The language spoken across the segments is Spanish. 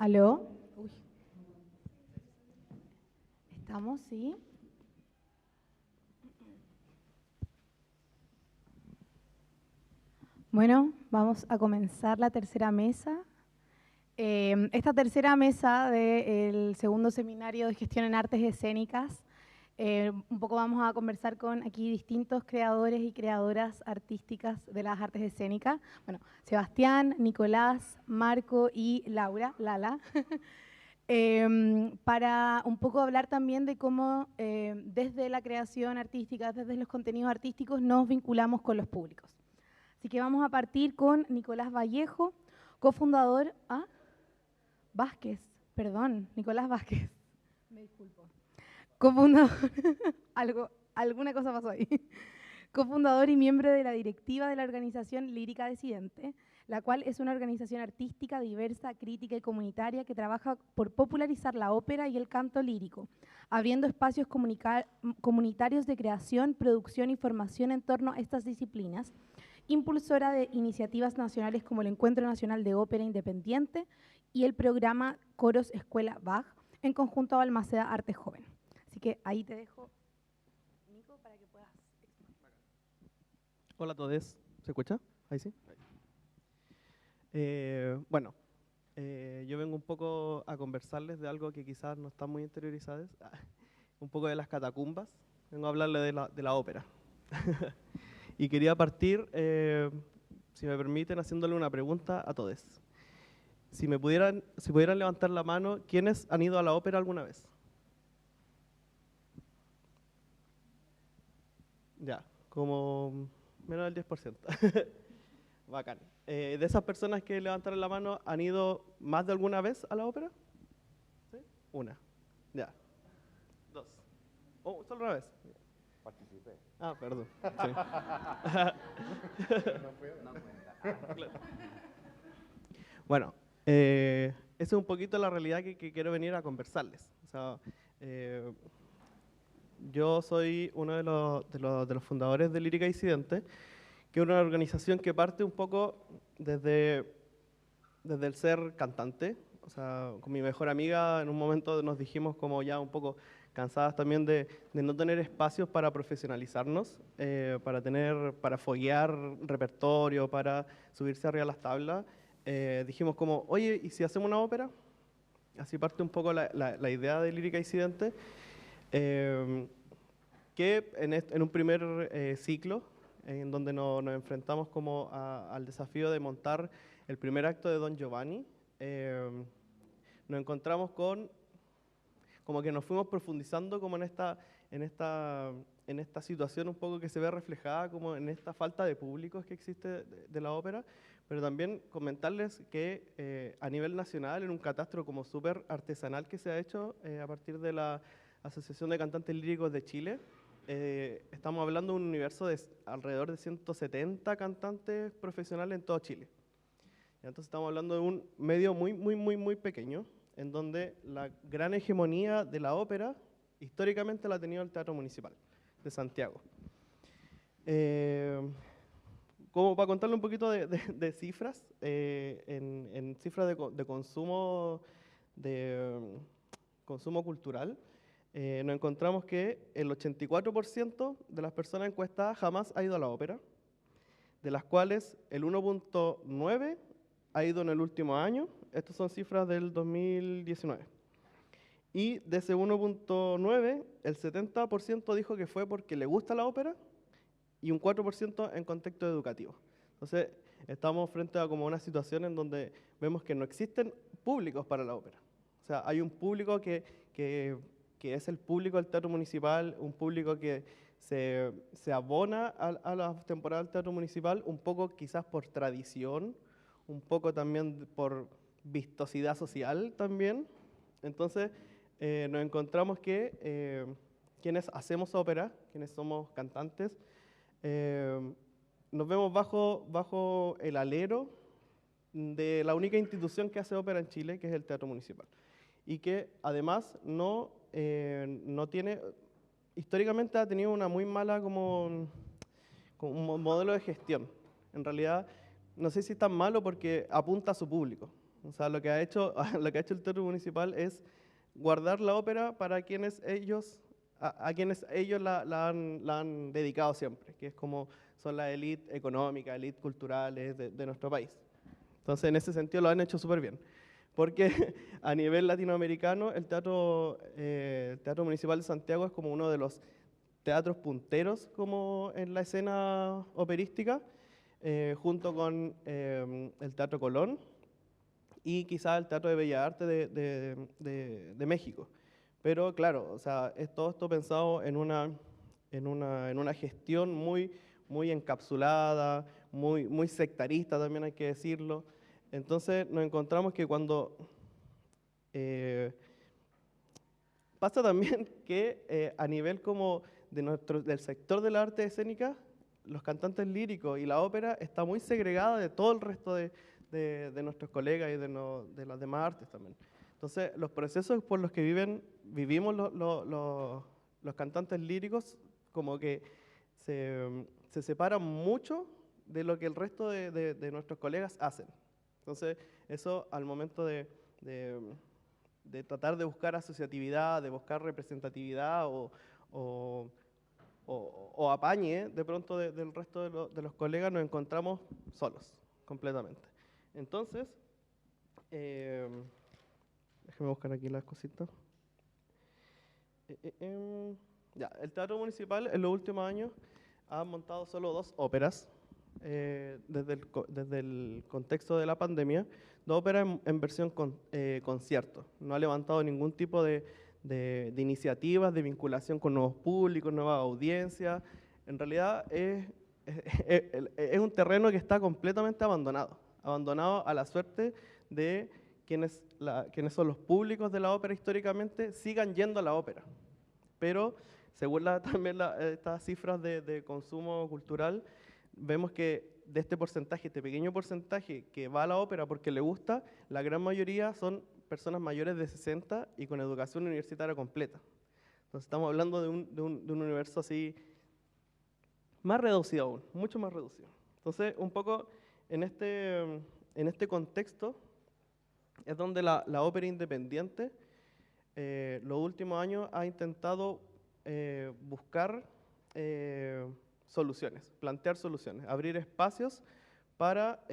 ¿Aló? Uy. ¿Estamos? Sí. Bueno, vamos a comenzar la tercera mesa. Esta tercera mesa del segundo seminario de gestión en artes escénicas, un poco vamos a conversar con aquí distintos creadores y creadoras artísticas de las artes escénicas. Bueno, Sebastián, Nicolás, Marco y Laura, Lala. Para un poco hablar también de cómo desde la creación artística, desde los contenidos artísticos, nos vinculamos con los públicos. Así que vamos a partir con Nicolás Vallejo, cofundador, Vázquez, perdón, Nicolás Vázquez, me disculpo. Cofundador, alguna cosa pasó ahí. Cofundador y miembro de la directiva de la organización Lírica Disidente, la cual es una organización artística diversa, crítica y comunitaria que trabaja por popularizar la ópera y el canto lírico, abriendo espacios comunitarios de creación, producción y formación en torno a estas disciplinas, impulsora de iniciativas nacionales como el Encuentro Nacional de Ópera Independiente y el programa Coros Escuela Bach, en conjunto a Balmaceda Arte Joven. Así que ahí te dejo, Nico, para que puedas explicar. Hola a todos, ¿se escucha? Ahí sí. Bueno, yo vengo un poco a conversarles de algo que quizás no están muy interiorizados, un poco de las catacumbas, vengo a hablarles de la ópera. Y quería partir, si me permiten, haciéndole una pregunta a todos. Si pudieran levantar la mano, ¿quiénes han ido a la ópera alguna vez? Ya, como menos del 10%. Bacán. ¿De esas personas que levantaron la mano han ido más de alguna vez a la ópera? ¿Sí? Una. Ya. Dos. Oh, solo una vez. Participé. Ah, perdón. Sí. No puedo. No cuenta. Claro. Bueno, esa es un poquito la realidad que quiero venir a conversarles. O sea, yo soy uno de los fundadores de Lírica Disidente, que es una organización que parte un poco desde el ser cantante. O sea, con mi mejor amiga en un momento nos dijimos como ya un poco cansadas también de no tener espacios para profesionalizarnos, para foguear repertorio, para subirse arriba a las tablas. Dijimos como, oye, ¿y si hacemos una ópera? Así parte un poco la idea de Lírica Disidente, que en un primer ciclo, en donde nos enfrentamos como al desafío de montar el primer acto de Don Giovanni, nos encontramos como que nos fuimos profundizando como en esta situación un poco que se ve reflejada como en esta falta de públicos que existe de la ópera, pero también comentarles que a nivel nacional, en un catastro como súper artesanal que se ha hecho a partir de la Asociación de Cantantes Líricos de Chile, estamos hablando de un universo de alrededor de 170 cantantes profesionales en todo Chile. Entonces estamos hablando de un medio muy, muy, muy, muy pequeño, en donde la gran hegemonía de la ópera históricamente la ha tenido el Teatro Municipal de Santiago. Como para contarle un poquito de cifras, en cifras de consumo, consumo cultural, nos encontramos que el 84% de las personas encuestadas jamás ha ido a la ópera, de las cuales el 1.9% ha ido en el último año. Estas son cifras del 2019. Y de ese 1.9, el 70% dijo que fue porque le gusta la ópera y un 4% en contexto educativo. Entonces, estamos frente a como una situación en donde vemos que no existen públicos para la ópera. O sea, hay un público que es el público del Teatro Municipal, un público que se abona a las temporadas del Teatro Municipal, un poco quizás por tradición, un poco también por vistosidad social también. Entonces, nos encontramos que quienes hacemos ópera, quienes somos cantantes, nos vemos bajo el alero de la única institución que hace ópera en Chile, que es el Teatro Municipal. Y que además no tiene, históricamente ha tenido una muy mala como un modelo de gestión. En realidad, no sé si es tan malo porque apunta a su público. O sea, lo que ha hecho, lo que ha hecho el Teatro Municipal es guardar la ópera para quienes ellos, a quienes ellos la han dedicado siempre, que es como son la élite económica, élite culturales de nuestro país. Entonces, en ese sentido lo han hecho súper bien. Porque a nivel latinoamericano, el Teatro Municipal de Santiago es como uno de los teatros punteros como en la escena operística, junto con el Teatro Colón y quizás el Teatro de Bellas Artes de México. Pero claro, o sea, es todo esto pensado en una gestión muy encapsulada, muy sectarista también hay que decirlo. Entonces nos encontramos que cuando pasa también que a nivel como del sector de la arte escénica, los cantantes líricos y la ópera está muy segregada de todo el resto de nuestros colegas y de las demás artes también. Entonces, los procesos por los que vivimos los cantantes líricos como que se separan mucho de lo que el resto de nuestros colegas hacen. Entonces, eso al momento de tratar de buscar asociatividad, de buscar representatividad o apañe de pronto del resto de los colegas, nos encontramos solos, completamente. Entonces, déjenme buscar aquí las cositas. Ya, el Teatro Municipal en los últimos años ha montado solo 2 óperas, desde el contexto de la pandemia, 2 óperas en versión concierto. No ha levantado ningún tipo de iniciativas, de vinculación con nuevos públicos, nuevas audiencias. En realidad es un terreno que está completamente abandonado a la suerte de quienes son los públicos de la ópera históricamente, sigan yendo a la ópera. Pero según también estas cifras de consumo cultural, vemos que de este porcentaje, este pequeño porcentaje que va a la ópera porque le gusta, la gran mayoría son personas mayores de 60 y con educación universitaria completa. Entonces estamos hablando de un universo así más reducido aún, mucho más reducido. Entonces, un poco en este contexto es donde la ópera independiente los últimos años ha intentado buscar soluciones, plantear soluciones, abrir espacios para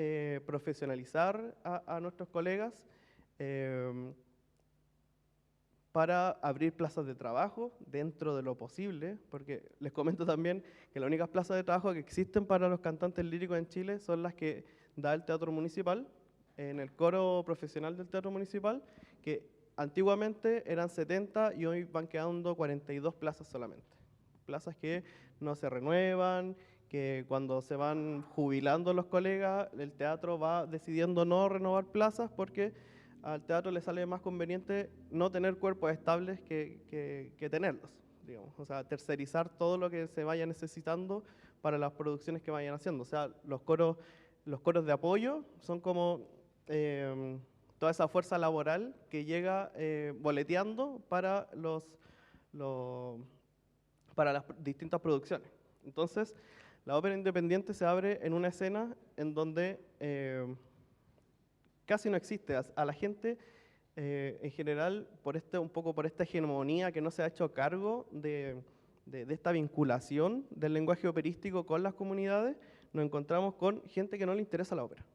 profesionalizar a nuestros colegas, para abrir plazas de trabajo dentro de lo posible, porque les comento también que las únicas plazas de trabajo que existen para los cantantes líricos en Chile son las que da el Teatro Municipal, en el coro profesional del Teatro Municipal, que antiguamente eran 70 y hoy van quedando 42 plazas solamente. Plazas que no se renuevan, que cuando se van jubilando los colegas, el teatro va decidiendo no renovar plazas porque al teatro le sale más conveniente no tener cuerpos estables que tenerlos, digamos. O sea, tercerizar todo lo que se vaya necesitando para las producciones que vayan haciendo. O sea, los coros de apoyo son como toda esa fuerza laboral que llega boleteando para para las distintas producciones. Entonces, la ópera independiente se abre en una escena en donde casi no existe. A la gente, en general, un poco por esta hegemonía que no se ha hecho cargo de esta vinculación del lenguaje operístico con las comunidades, nos encontramos con gente que no le interesa la ópera.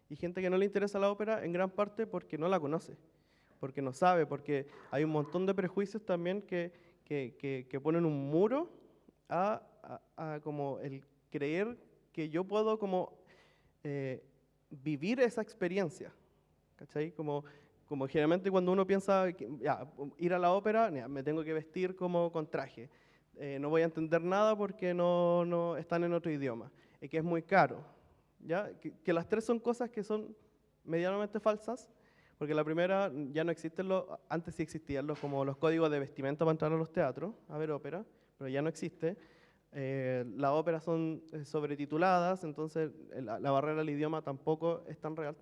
Y gente que no le interesa la ópera en gran parte porque no la conoce, porque no sabe, porque hay un montón de prejuicios también que ponen un muro a como el creer que yo puedo como vivir esa experiencia, ¿cachai? Como generalmente cuando uno piensa que, ir a la ópera, me tengo que vestir como con traje, no voy a entender nada porque no están en otro idioma, que es muy caro, ¿ya? Que las tres son cosas que son medianamente falsas, porque la primera, ya no existen antes sí existían como los códigos de vestimenta para entrar a los teatros, a ver ópera, pero ya no existe. Las óperas son sobretituladas, entonces la barrera al idioma tampoco es tan real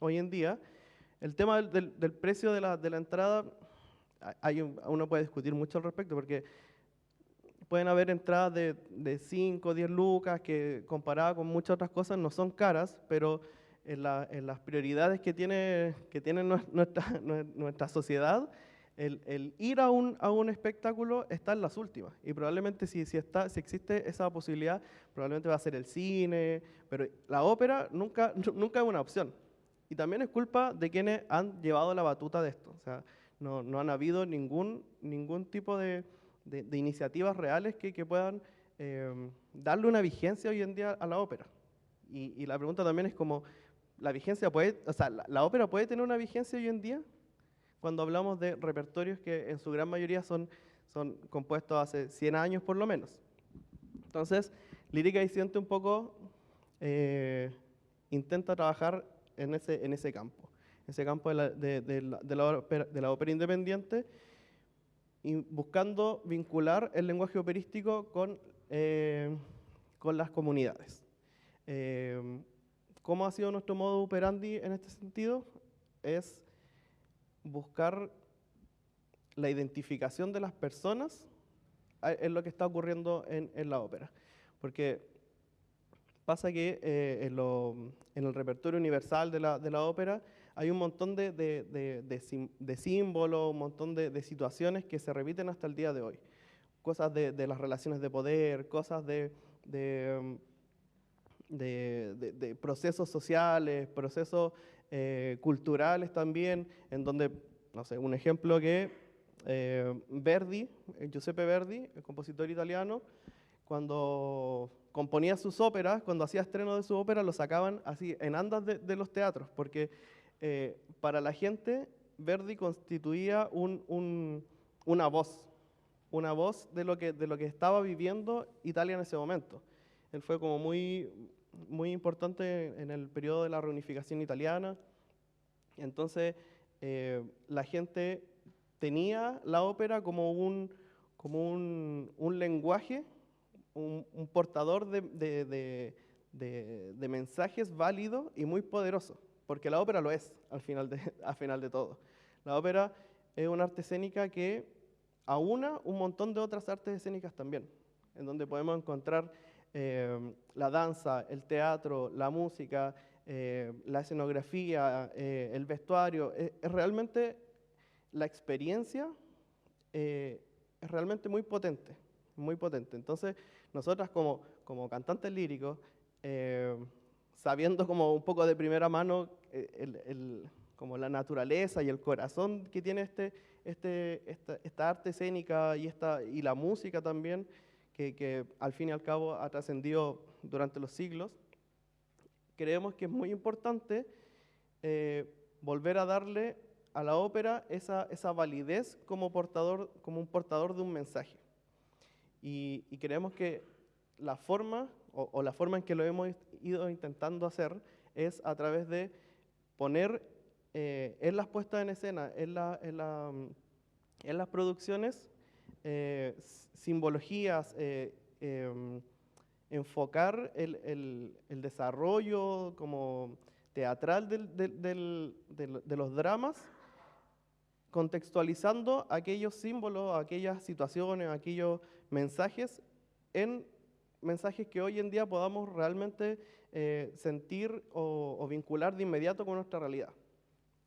hoy en día. El tema del precio de la entrada, uno puede discutir mucho al respecto, porque pueden haber entradas de 5 o 10 lucas que comparadas con muchas otras cosas no son caras, pero en las prioridades que tiene nuestra sociedad, el ir a un espectáculo está en las últimas. Y probablemente si existe esa posibilidad, probablemente va a ser el cine, pero la ópera nunca es una opción. Y también es culpa de quienes han llevado la batuta de esto. O sea, no han habido ningún tipo de iniciativas reales que puedan darle una vigencia hoy en día a la ópera. Y la pregunta también es como, ¿la vigencia la ópera puede tener una vigencia hoy en día? Cuando hablamos de repertorios que en su gran mayoría son compuestos hace 100 años por lo menos. Entonces, Lírica Disidente un poco intenta trabajar en ese campo de la ópera independiente, y buscando vincular el lenguaje operístico con las comunidades. ¿Cómo ha sido nuestro modo operandi en este sentido? Es buscar la identificación de las personas en lo que está ocurriendo en la ópera. Porque pasa que en el repertorio universal de la ópera hay un montón de símbolos, un montón de situaciones que se repiten hasta el día de hoy. Cosas de las relaciones de poder, cosas de procesos sociales, procesos culturales también, en donde, no sé, un ejemplo que Verdi, Giuseppe Verdi, el compositor italiano, cuando componía sus óperas, cuando hacía estreno de su ópera, lo sacaban así en andas de los teatros, porque para la gente Verdi constituía una voz de lo que estaba viviendo Italia en ese momento. Él fue como muy importante en el periodo de la reunificación italiana. Entonces, la gente tenía la ópera como un lenguaje, un portador de mensajes válidos y muy poderosos, porque la ópera lo es al final de todo. La ópera es una arte escénica que aúna un montón de otras artes escénicas también, en donde podemos encontrar la danza, el teatro, la música, la escenografía, el vestuario. Es realmente la experiencia es realmente muy potente, muy potente. Entonces, nosotras como cantantes líricos, sabiendo como un poco de primera mano como la naturaleza y el corazón que tiene esta arte escénica y la música también, que al fin y al cabo ha trascendido durante los siglos, creemos que es muy importante volver a darle a la ópera esa validez como un portador de un mensaje. Y creemos que la forma, o la forma en que lo hemos ido intentando hacer, es a través de poner en las puestas en escena, en las producciones, simbologías, enfocar el desarrollo como teatral de los dramas, contextualizando aquellos símbolos, aquellas situaciones, aquellos mensajes, en mensajes que hoy en día podamos realmente sentir o vincular de inmediato con nuestra realidad.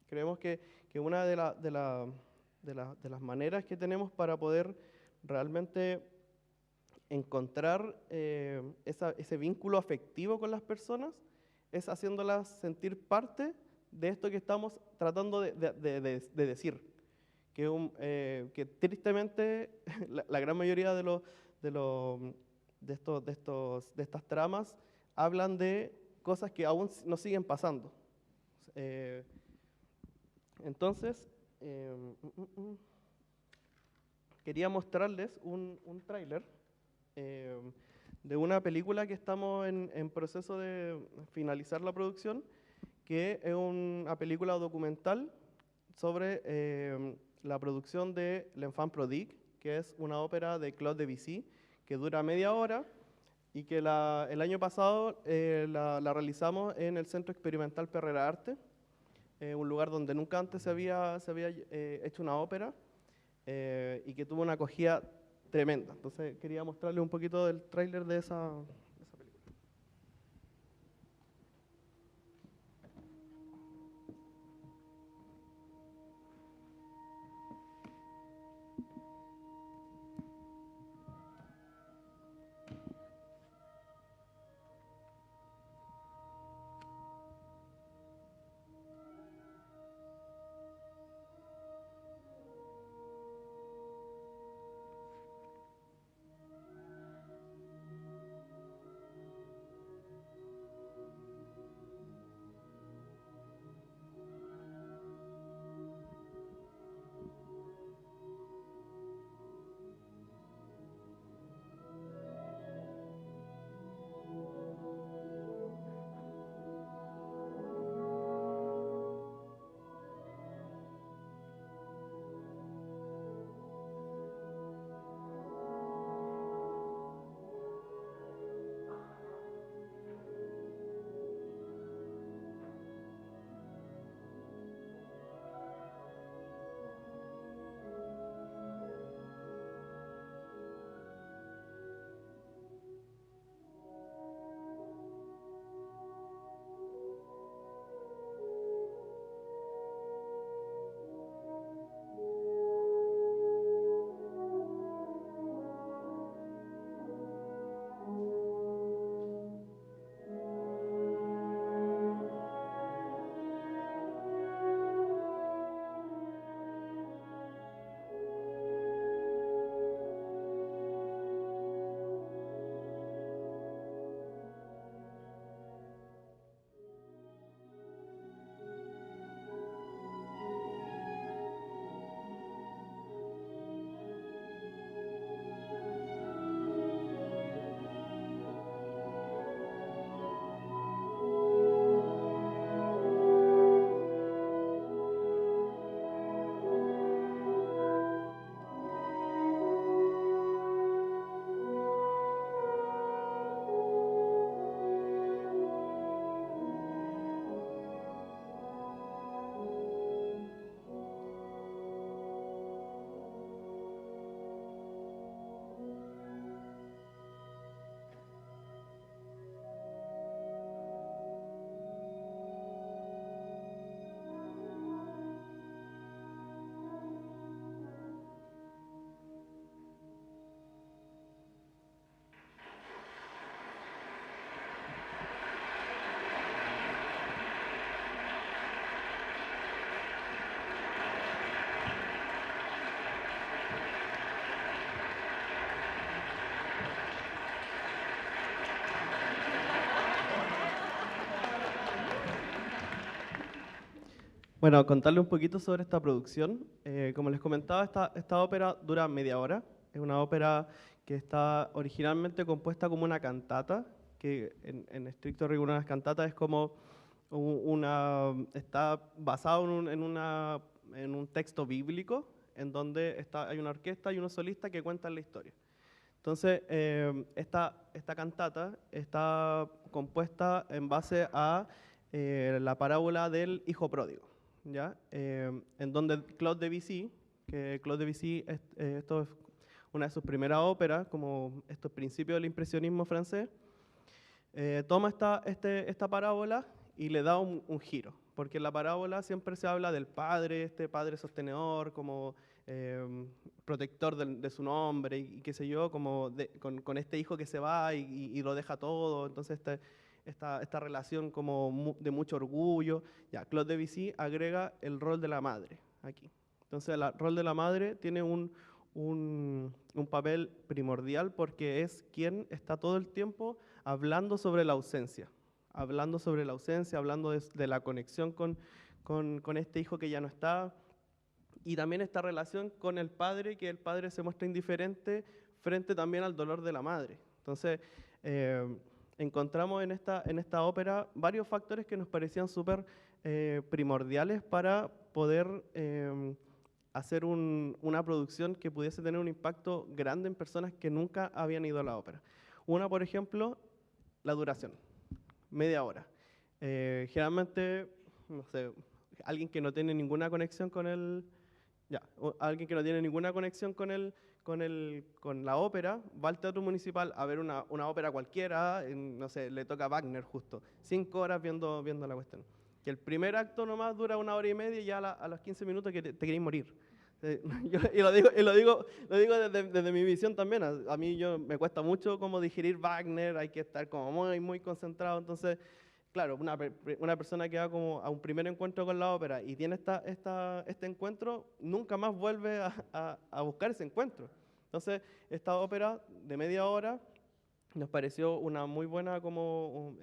Creemos que una de las maneras que tenemos para poder realmente encontrar ese vínculo afectivo con las personas es haciéndolas sentir parte de esto que estamos tratando de decir. Que tristemente la gran mayoría de estas tramas hablan de cosas que aún nos siguen pasando. Entonces, quería mostrarles un tráiler de una película que estamos en proceso de finalizar la producción, que es una película documental sobre la producción de L'Enfant Prodigue, que es una ópera de Claude Debussy, que dura media hora y que el año pasado la realizamos en el Centro Experimental Perrera Arte, un lugar donde nunca antes se había hecho una ópera y que tuvo una acogida tremenda. Entonces quería mostrarles un poquito del tráiler de esa película. Bueno, contarle un poquito sobre esta producción. Como les comentaba, esta ópera dura media hora. Es una ópera que está originalmente compuesta como una cantata, que en estricto rigor una cantata es como está basado en un texto bíblico, en donde hay una orquesta y unos solistas que cuentan la historia. Entonces, esta cantata está compuesta en base a la parábola del hijo pródigo, ¿ya? En donde Claude Debussy, esto es una de sus primeras óperas, como estos principios del impresionismo francés, toma esta parábola y le da un giro, porque en la parábola siempre se habla del padre, este padre sostenedor, como protector de su nombre y qué sé yo, como con este hijo que se va y lo deja todo, entonces esta relación como de mucho orgullo. Ya, Claude Debussy agrega el rol de la madre aquí. Entonces el rol de la madre tiene un papel primordial porque es quien está todo el tiempo hablando sobre la ausencia, hablando de la conexión con este hijo que ya no está, y también esta relación con el padre, que el padre se muestra indiferente frente también al dolor de la madre. Entonces, encontramos en esta ópera varios factores que nos parecían súper primordiales para poder hacer una producción que pudiese tener un impacto grande en personas que nunca habían ido a la ópera. Una, por ejemplo, la duración, media hora. Generalmente, no sé, alguien que no tiene ninguna conexión con alguien que no tiene ninguna conexión con la ópera, va al Teatro Municipal a ver una ópera cualquiera, no sé, le toca a Wagner justo, 5 horas viendo la cuestión. Que el primer acto nomás dura 1 hora y media y ya a los 15 minutos que te queréis morir. Y lo digo desde mi visión también. A mí me cuesta mucho como digerir Wagner, hay que estar como muy, muy concentrado. Entonces, claro, una persona que va como a un primer encuentro con la ópera y tiene este encuentro, nunca más vuelve a buscar ese encuentro. Entonces, esta ópera de media hora nos pareció una muy buena como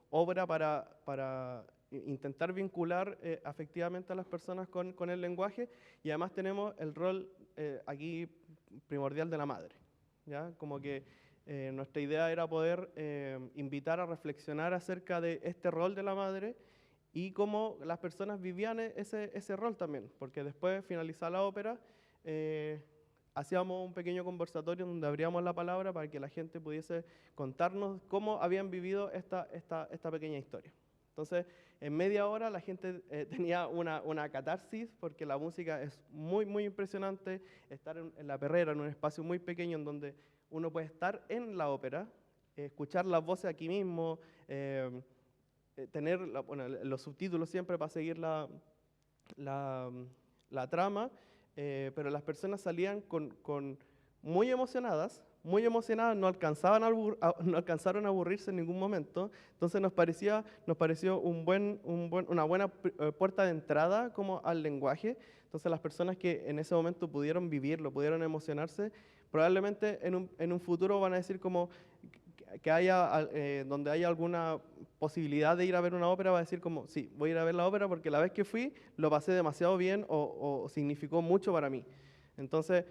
obra para intentar vincular afectivamente a las personas con el lenguaje, y además tenemos el rol aquí primordial de la madre, ¿ya? Como que nuestra idea era poder invitar a reflexionar acerca de este rol de la madre y cómo las personas vivían ese rol también, porque después, finalizada la ópera, hacíamos un pequeño conversatorio donde abríamos la palabra para que la gente pudiese contarnos cómo habían vivido esta pequeña historia. Entonces, en media hora la gente tenía una catarsis, porque la música es muy, muy impresionante. Estar en la perrera, en un espacio muy pequeño en donde uno puede estar en la ópera, escuchar las voces aquí mismo, tener los subtítulos siempre para seguir la trama, pero las personas salían muy emocionadas, no alcanzaron a aburrirse en ningún momento. Entonces nos pareció una buena puerta de entrada como al lenguaje. Entonces las personas que en ese momento pudieron vivirlo, pudieron emocionarse, probablemente en un futuro van a decir como que donde haya alguna posibilidad de ir a ver una ópera, va a decir como, sí, voy a ir a ver la ópera porque la vez que fui lo pasé demasiado bien o significó mucho para mí. Entonces,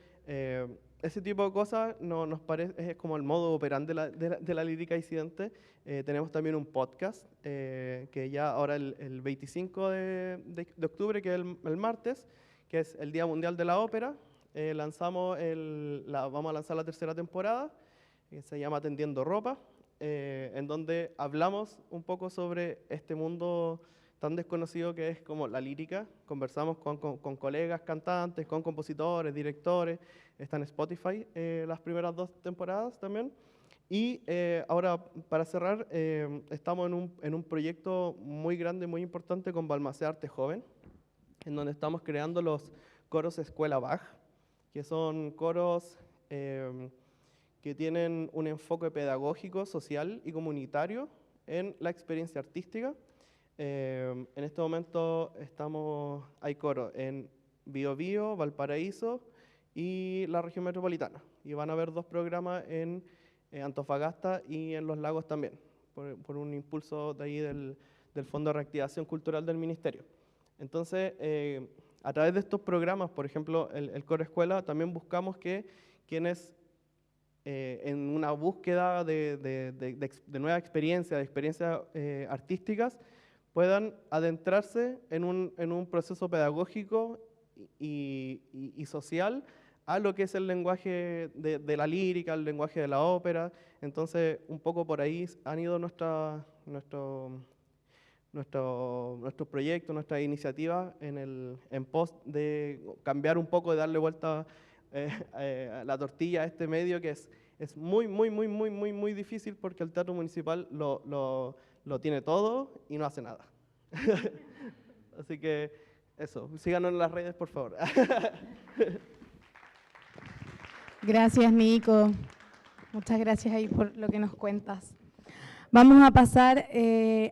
ese tipo de cosas nos parece, es como el modo operandi de la lírica disidente. Tenemos también un podcast que ya ahora el 25 de octubre, que es el martes, que es el Día Mundial de la Ópera. Vamos a lanzar la 3ª temporada, que se llama Tendiendo Ropa, en donde hablamos un poco sobre este mundo tan desconocido que es como la lírica. Conversamos con colegas cantantes, con compositores, directores. Está en Spotify las primeras 2 temporadas también. Y ahora, para cerrar, estamos en un proyecto muy grande, muy importante con Balmaceda Arte Joven, en donde estamos creando los coros Escuela Bach, que son coros que tienen un enfoque pedagógico, social y comunitario en la experiencia artística. En este momento hay coros en Biobío, Valparaíso y la región metropolitana. Y van a haber 2 programas en Antofagasta y en Los Lagos también, por un impulso de ahí del del Fondo de Reactivación Cultural del Ministerio. Entonces, a través de estos programas, por ejemplo, el Coro Escuela, también buscamos que quienes en una búsqueda de nueva experiencia, de experiencias artísticas, puedan adentrarse en un proceso pedagógico y social a lo que es el lenguaje de la lírica, el lenguaje de la ópera. Entonces, un poco por ahí han ido nuestros proyectos, nuestras iniciativas en pos de cambiar un poco, de darle vuelta a la tortilla a este medio que es muy difícil, porque el Teatro Municipal lo tiene todo y no hace nada. Así que eso, síganos en las redes, por favor. Gracias, Nico. Muchas gracias ahí por lo que nos cuentas. Vamos a pasar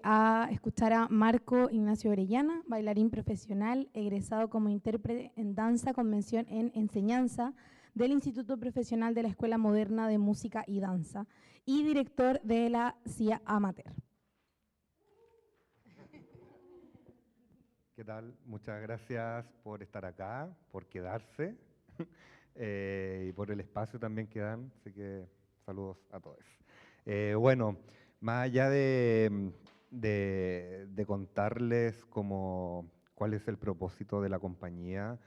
a escuchar a Marco Ignacio Orellana, bailarín profesional, egresado como intérprete en danza con mención en enseñanza del Instituto Profesional de la Escuela Moderna de Música y Danza y director de la CIA Amateur. ¿Qué tal? Muchas gracias por estar acá, por quedarse y por el espacio también que dan, así que saludos a todos. Bueno, más allá de contarles cuál es el propósito de la compañía,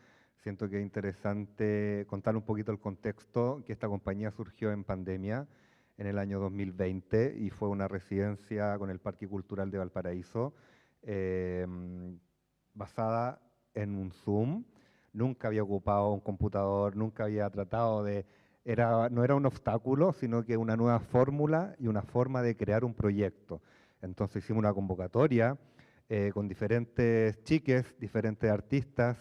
siento que es interesante contar un poquito el contexto, que esta compañía surgió en pandemia en el año 2020 y fue una residencia con el Parque Cultural de Valparaíso, basada en un Zoom. Nunca había ocupado un computador, nunca había tratado no era un obstáculo, sino que una nueva fórmula y una forma de crear un proyecto. Entonces hicimos una convocatoria con diferentes chiques, diferentes artistas,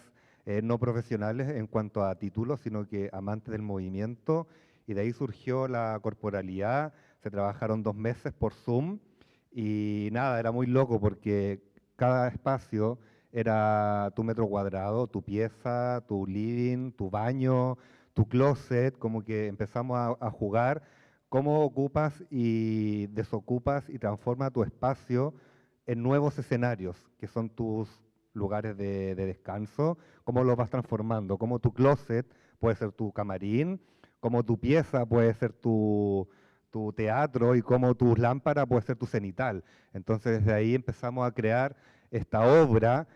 no profesionales en cuanto a títulos, sino que amantes del movimiento, y de ahí surgió la corporalidad. Se trabajaron 2 meses por Zoom y nada, era muy loco porque cada espacio era tu metro cuadrado, tu pieza, tu living, tu baño, tu closet, como que empezamos a jugar cómo ocupas y desocupas y transformas tu espacio en nuevos escenarios, que son tus lugares de descanso, cómo los vas transformando, cómo tu closet puede ser tu camarín, cómo tu pieza puede ser tu teatro y cómo tus lámparas puede ser tu cenital. Entonces desde ahí empezamos a crear esta obra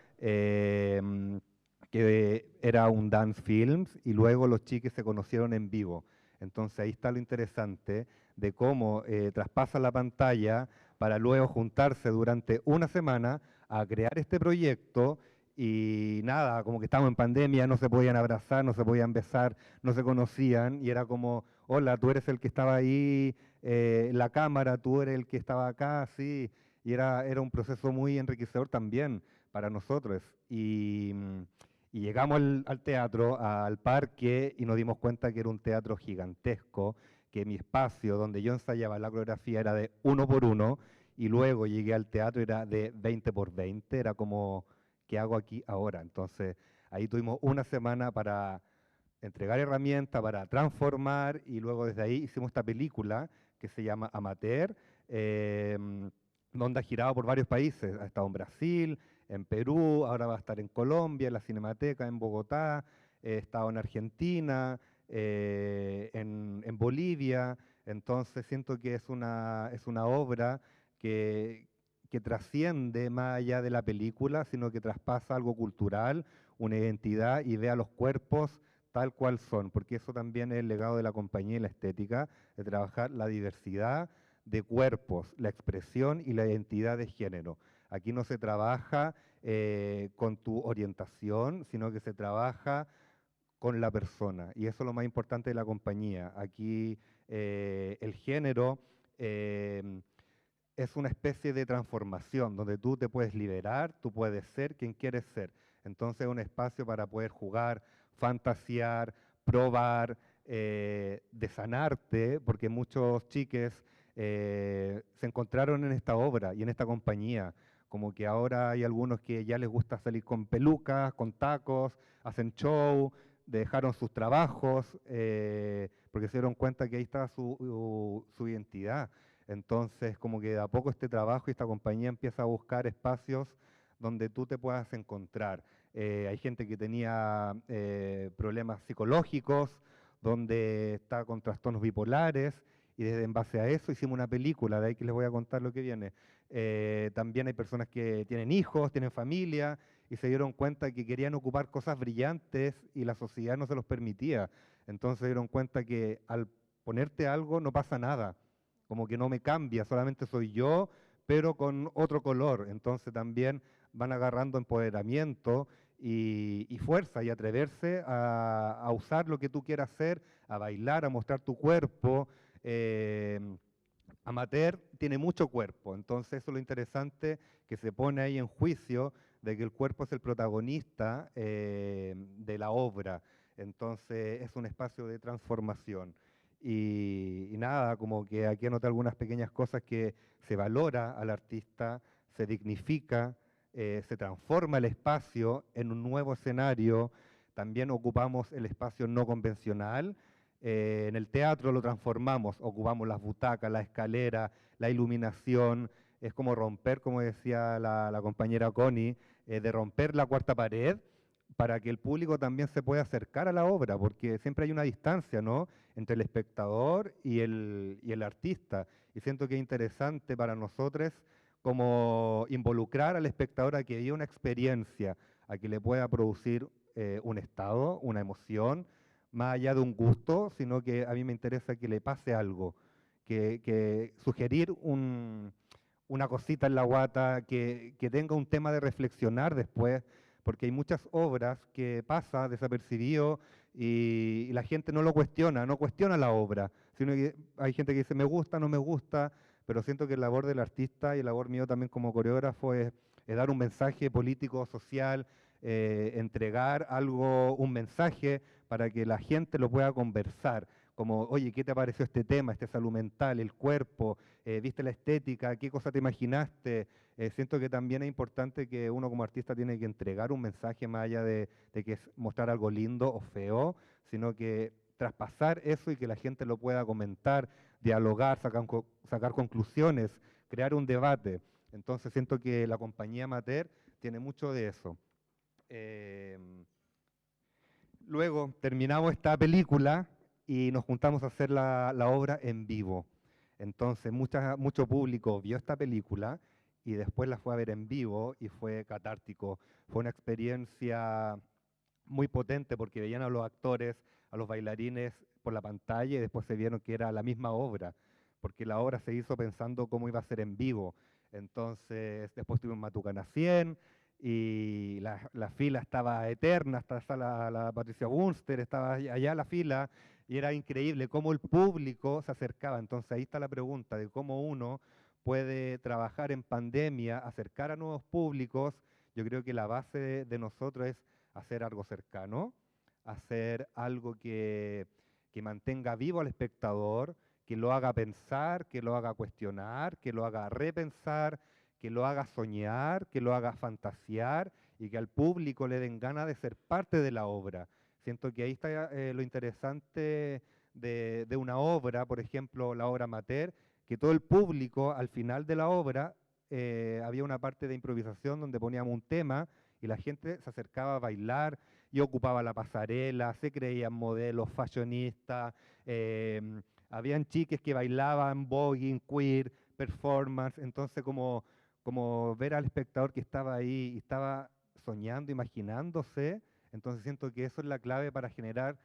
que era un dance films, y luego los chiques se conocieron en vivo. Entonces ahí está lo interesante de cómo traspasan la pantalla para luego juntarse durante una semana a crear este proyecto. Y nada, como que estábamos en pandemia, no se podían abrazar, no se podían besar, no se conocían, y era como, hola, tú eres el que estaba ahí en la cámara, tú eres el que estaba acá, sí. Y era un proceso muy enriquecedor también para nosotros. Y llegamos al teatro, al parque, y nos dimos cuenta que era un teatro gigantesco, que mi espacio donde yo ensayaba la coreografía era de 1 por 1, y luego llegué al teatro y era de 20 por 20, era como, ¿qué hago aquí ahora? Entonces ahí tuvimos una semana para entregar herramientas, para transformar, y luego desde ahí hicimos esta película que se llama Amateur, donde ha girado por varios países. Ha estado en Brasil, en Perú, ahora va a estar en Colombia, en la Cinemateca, en Bogotá, he estado en Argentina, en Bolivia. Entonces siento que es una obra que trasciende más allá de la película, sino que traspasa algo cultural, una identidad, y ve a los cuerpos tal cual son, porque eso también es el legado de la compañía y la estética, de trabajar la diversidad de cuerpos, la expresión y la identidad de género. Aquí no se trabaja con tu orientación, sino que se trabaja con la persona, y eso es lo más importante de la compañía. Aquí el género es una especie de transformación, donde tú te puedes liberar, tú puedes ser quien quieres ser. Entonces es un espacio para poder jugar, fantasear, probar, desanarte, porque muchos chiques se encontraron en esta obra y en esta compañía. Como que ahora hay algunos que ya les gusta salir con pelucas, con tacos, hacen show, dejaron sus trabajos, porque se dieron cuenta que ahí estaba su identidad. Entonces, como que de a poco este trabajo y esta compañía empieza a buscar espacios donde tú te puedas encontrar. Hay gente que tenía problemas psicológicos, donde está con trastornos bipolares, y desde en base a eso hicimos una película, de ahí que les voy a contar lo que viene. También hay personas que tienen hijos, tienen familia, y se dieron cuenta que querían ocupar cosas brillantes y la sociedad no se los permitía. Entonces se dieron cuenta que al ponerte algo no pasa nada, como que no me cambia, solamente soy yo, pero con otro color. Entonces también van agarrando empoderamiento y fuerza y atreverse a usar lo que tú quieras hacer, a bailar, a mostrar tu cuerpo. Amateur tiene mucho cuerpo, entonces eso es lo interesante, que se pone ahí en juicio de que el cuerpo es el protagonista de la obra. Entonces es un espacio de transformación. Y nada, como que aquí anoté algunas pequeñas cosas que se valora al artista, se dignifica, se transforma el espacio en un nuevo escenario. También ocupamos el espacio no convencional. En el teatro lo transformamos, ocupamos las butacas, la escalera, la iluminación. Es como romper, como decía la compañera Connie, de romper la cuarta pared para que el público también se pueda acercar a la obra, porque siempre hay una distancia, ¿no?, entre el espectador y el artista. Y siento que es interesante para nosotros como involucrar al espectador a que viva una experiencia, a que le pueda producir un estado, una emoción, más allá de un gusto, sino que a mí me interesa que le pase algo, que sugerir una cosita en la guata, que tenga un tema de reflexionar después, porque hay muchas obras que pasa desapercibido y la gente no lo cuestiona, no cuestiona la obra, sino que hay gente que dice me gusta, no me gusta, pero siento que la labor del artista y la labor mío también como coreógrafo es dar un mensaje político, social, entregar algo, un mensaje para que la gente lo pueda conversar, como, oye, ¿qué te pareció este tema, este salud mental, el cuerpo, viste la estética, qué cosa te imaginaste? Siento que también es importante que uno como artista tiene que entregar un mensaje más allá de que es mostrar algo lindo o feo, sino que traspasar eso y que la gente lo pueda comentar, dialogar, sacar conclusiones, crear un debate. Entonces siento que la compañía Amateur tiene mucho de eso. Luego terminamos esta película y nos juntamos a hacer la obra en vivo. Entonces mucho público vio esta película y después la fue a ver en vivo y fue catártico. Fue una experiencia muy potente porque veían a los actores, a los bailarines por la pantalla y después se vieron que era la misma obra, porque la obra se hizo pensando cómo iba a ser en vivo. Entonces después tuvimos Matucana 100 y la fila estaba eterna, hasta la Patricia Bunster, estaba allá la fila, y era increíble cómo el público se acercaba. Entonces ahí está la pregunta de cómo uno puede trabajar en pandemia, acercar a nuevos públicos. Yo creo que la base de nosotros es hacer algo cercano, hacer algo que mantenga vivo al espectador, que lo haga pensar, que lo haga cuestionar, que lo haga repensar, que lo haga soñar, que lo haga fantasear y que al público le den ganas de ser parte de la obra. Siento que ahí está lo interesante de una obra, por ejemplo, la obra Amateur, que todo el público al final de la obra había una parte de improvisación donde poníamos un tema y la gente se acercaba a bailar y ocupaba la pasarela, se creían modelos, fashionistas, habían chiques que bailaban, voguing, queer, performance, entonces como ver al espectador que estaba ahí y estaba soñando, imaginándose, entonces siento que eso es la clave para generar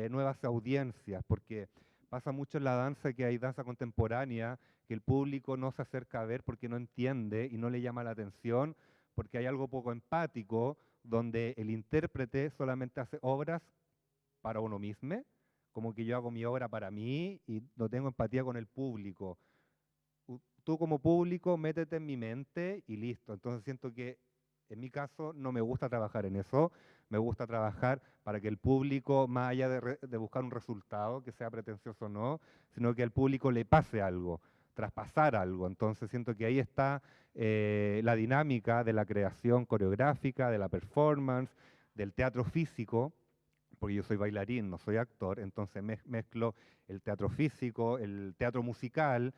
nuevas audiencias, porque pasa mucho en la danza que hay danza contemporánea, que el público no se acerca a ver porque no entiende y no le llama la atención, porque hay algo poco empático, donde el intérprete solamente hace obras para uno mismo, como que yo hago mi obra para mí y no tengo empatía con el público. Tú como público métete en mi mente y listo. Entonces siento que en mi caso no me gusta trabajar en eso, me gusta trabajar para que el público, más allá de buscar un resultado, que sea pretencioso o no, sino que al público le pase algo, traspasar algo. Entonces siento que ahí está la dinámica de la creación coreográfica, de la performance, del teatro físico, porque yo soy bailarín, no soy actor, entonces mezclo el teatro físico, el teatro musical,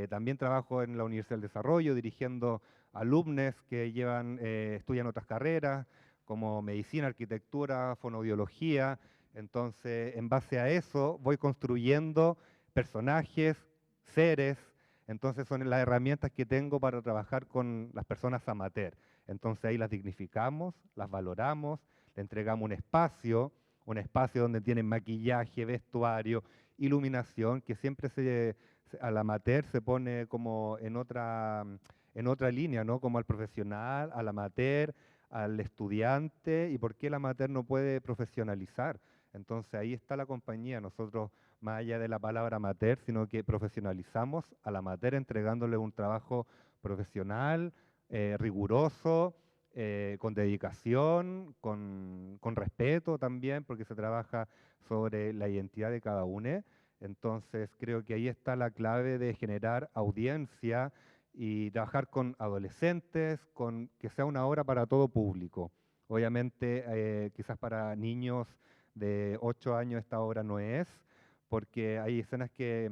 También trabajo en la Universidad del Desarrollo dirigiendo alumnos que estudian otras carreras como medicina, arquitectura, fonoaudiología. Entonces, en base a eso voy construyendo personajes, seres. Entonces son las herramientas que tengo para trabajar con las personas amateur. Entonces ahí las dignificamos, las valoramos, le entregamos un espacio donde tienen maquillaje, vestuario, iluminación, que siempre al amateur se pone como en otra línea, ¿no? Como al profesional, al amateur, al estudiante, y por qué el amateur no puede profesionalizar. Entonces ahí está la compañía, nosotros más allá de la palabra amateur, sino que profesionalizamos al amateur entregándole un trabajo profesional, riguroso, con dedicación, con respeto también, porque se trabaja sobre la identidad de cada uno. Entonces creo que ahí está la clave de generar audiencia y trabajar con adolescentes, con que sea una obra para todo público. Obviamente, quizás para niños de 8 años esta obra no es, porque hay escenas que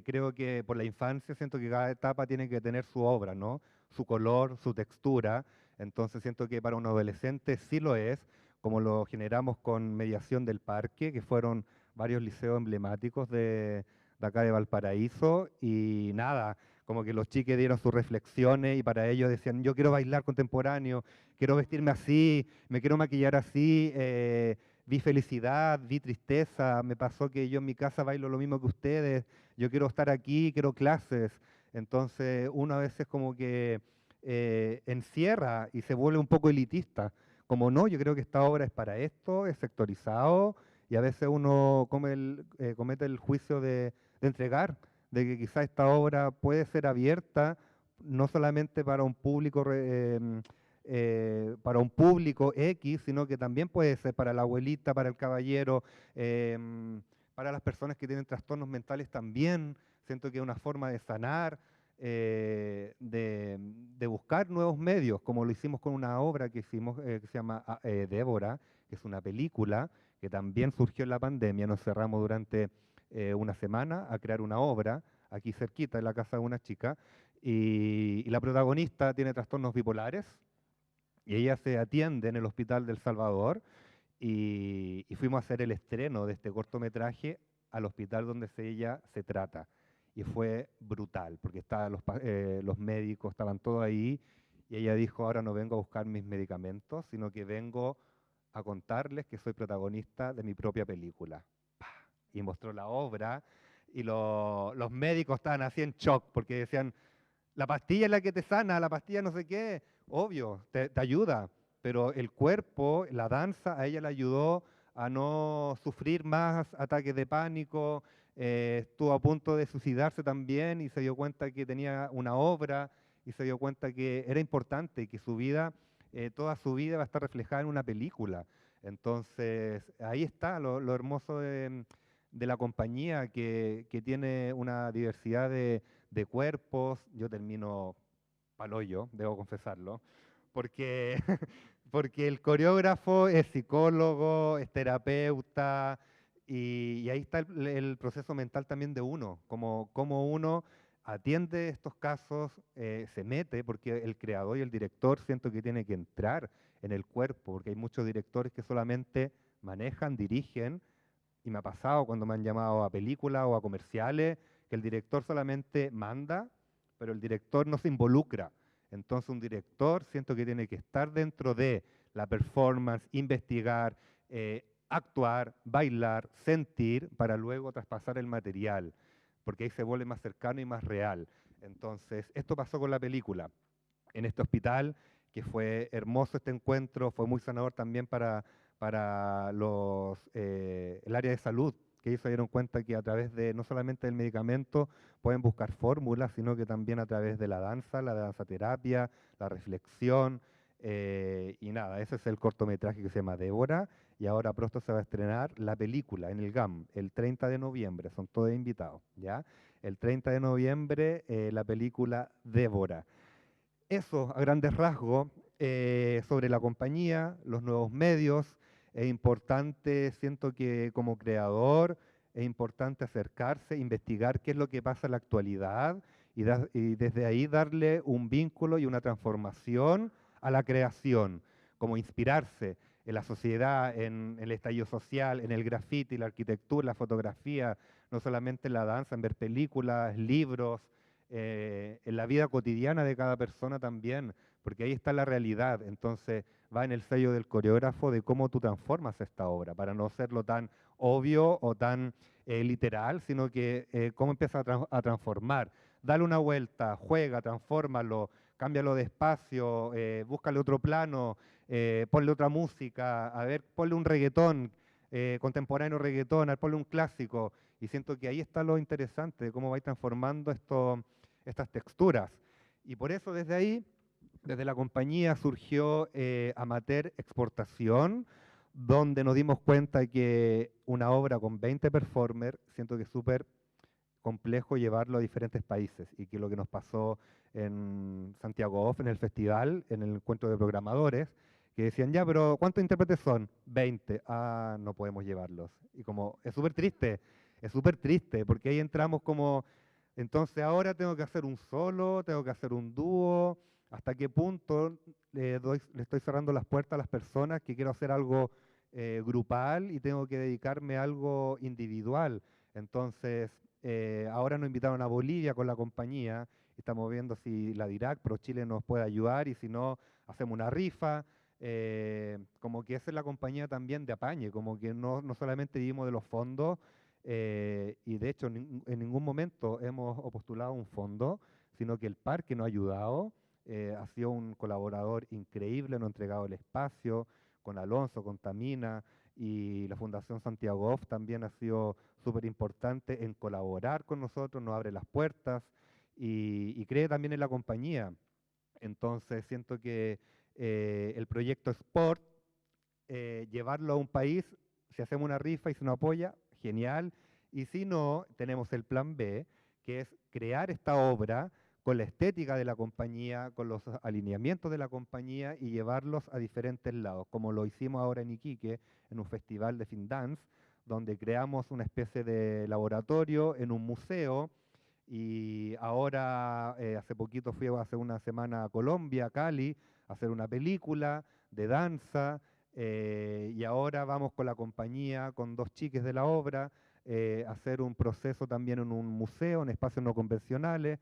creo que por la infancia siento que cada etapa tiene que tener su obra, ¿no? Su color, su textura. Entonces siento que para un adolescente sí lo es, como lo generamos con Mediación del Parque, que fueron varios liceos emblemáticos de acá de Valparaíso, y nada, como que los chiques dieron sus reflexiones y para ellos decían, yo quiero bailar contemporáneo, quiero vestirme así, me quiero maquillar así, vi felicidad, vi tristeza, me pasó que yo en mi casa bailo lo mismo que ustedes, yo quiero estar aquí, quiero clases. Entonces uno a veces como que encierra y se vuelve un poco elitista. Como no, yo creo que esta obra es para esto, es sectorizado, y a veces uno comete el juicio de entregar, de que quizá esta obra puede ser abierta no solamente para un público X, sino que también puede ser para la abuelita, para el caballero, para las personas que tienen trastornos mentales también. Siento que es una forma de sanar, de buscar nuevos medios, como lo hicimos con una obra que hicimos que se llama Débora, que es una película que también surgió en la pandemia. Nos cerramos durante una semana a crear una obra aquí cerquita en la casa de una chica, y la protagonista tiene trastornos bipolares y ella se atiende en el Hospital del Salvador, y fuimos a hacer el estreno de este cortometraje al hospital donde ella se trata. Y fue brutal, porque los médicos estaban todos ahí, y ella dijo, ahora no vengo a buscar mis medicamentos, sino que vengo a contarles que soy protagonista de mi propia película. ¡Pah! Y mostró la obra, y los médicos estaban así en shock, porque decían, la pastilla es la que te sana, la pastilla no sé qué, obvio, te ayuda, pero el cuerpo, la danza, a ella le ayudó a no sufrir más ataques de pánico, estuvo a punto de suicidarse también y se dio cuenta que tenía una obra y se dio cuenta que era importante y que su vida, toda su vida va a estar reflejada en una película. Entonces, ahí está lo hermoso de la compañía, que tiene una diversidad de cuerpos. Yo termino paloyo, debo confesarlo, porque, porque el coreógrafo es psicólogo, es terapeuta, y ahí está el proceso mental también de uno, como uno atiende estos casos, se mete, porque el creador y el director siento que tiene que entrar en el cuerpo, porque hay muchos directores que solamente manejan, dirigen, y me ha pasado cuando me han llamado a películas o a comerciales, que el director solamente manda, pero el director no se involucra. Entonces un director siento que tiene que estar dentro de la performance, investigar, actuar, bailar, sentir, para luego traspasar el material, porque ahí se vuelve más cercano y más real. Entonces, esto pasó con la película. En este hospital, que fue hermoso este encuentro, fue muy sanador también para el área de salud, que ellos se dieron cuenta que a través de no solamente del medicamento pueden buscar fórmulas, sino que también a través de la danzaterapia, la reflexión, y nada, ese es el cortometraje que se llama Débora, y ahora pronto se va a estrenar la película en el GAM, el 30 de noviembre, son todos invitados, ¿ya? El 30 de noviembre, la película Débora. Eso, a grandes rasgos, sobre la compañía, los nuevos medios. Es importante, siento que como creador, es importante acercarse, investigar qué es lo que pasa en la actualidad y desde ahí darle un vínculo y una transformación a la creación, como inspirarse en la sociedad, en el estallido social, en el graffiti, la arquitectura, la fotografía, no solamente en la danza, en ver películas, libros, en la vida cotidiana de cada persona también, porque ahí está la realidad. Entonces va en el sello del coreógrafo de cómo tú transformas esta obra, para no hacerlo tan obvio o tan literal, sino que cómo empieza a transformar. Dale una vuelta, juega, transfórmalo, cámbialo de espacio, búscale otro plano, ponle otra música, a ver, ponle un reggaetón, contemporáneo reggaetón, ponle un clásico. Y siento que ahí está lo interesante de cómo vais transformando estas texturas. Y por eso desde ahí, desde la compañía surgió Amateur Exportación, donde nos dimos cuenta que una obra con 20 performers, siento que es súper complejo llevarlo a diferentes países y que lo que nos pasó en Santiago Off, en el festival, en el encuentro de programadores, que decían, ya, pero ¿cuántos intérpretes son? 20. Ah, no podemos llevarlos. Y como, es súper triste, porque ahí entramos como, entonces ahora tengo que hacer un solo, tengo que hacer un dúo, ¿hasta qué punto le estoy cerrando las puertas a las personas que quiero hacer algo grupal y tengo que dedicarme a algo individual? Entonces, ahora nos invitaron a Bolivia con la compañía, estamos viendo si la DIRAC, ProChile nos puede ayudar y si no, hacemos una rifa. Como que esa es la compañía también de apañe, como que no solamente vivimos de los fondos, y de hecho en ningún momento hemos postulado un fondo, sino que el parque nos ha ayudado, ha sido un colaborador increíble, nos ha entregado el espacio, con Alonso, con Tamina, y la Fundación Santiago Off también ha sido súper importante en colaborar con nosotros, nos abre las puertas y cree también en la compañía. Entonces siento que el proyecto Sport, llevarlo a un país, si hacemos una rifa y se nos apoya, genial, y si no, tenemos el plan B, que es crear esta obra con la estética de la compañía, con los alineamientos de la compañía y llevarlos a diferentes lados, como lo hicimos ahora en Iquique, en un festival de FinDance, donde creamos una especie de laboratorio en un museo, y ahora hace poquito fui hace una semana a Colombia, a Cali, a hacer una película de danza, y ahora vamos con la compañía, con 2 chiques de la obra, a hacer un proceso también en un museo, en espacios no convencionales,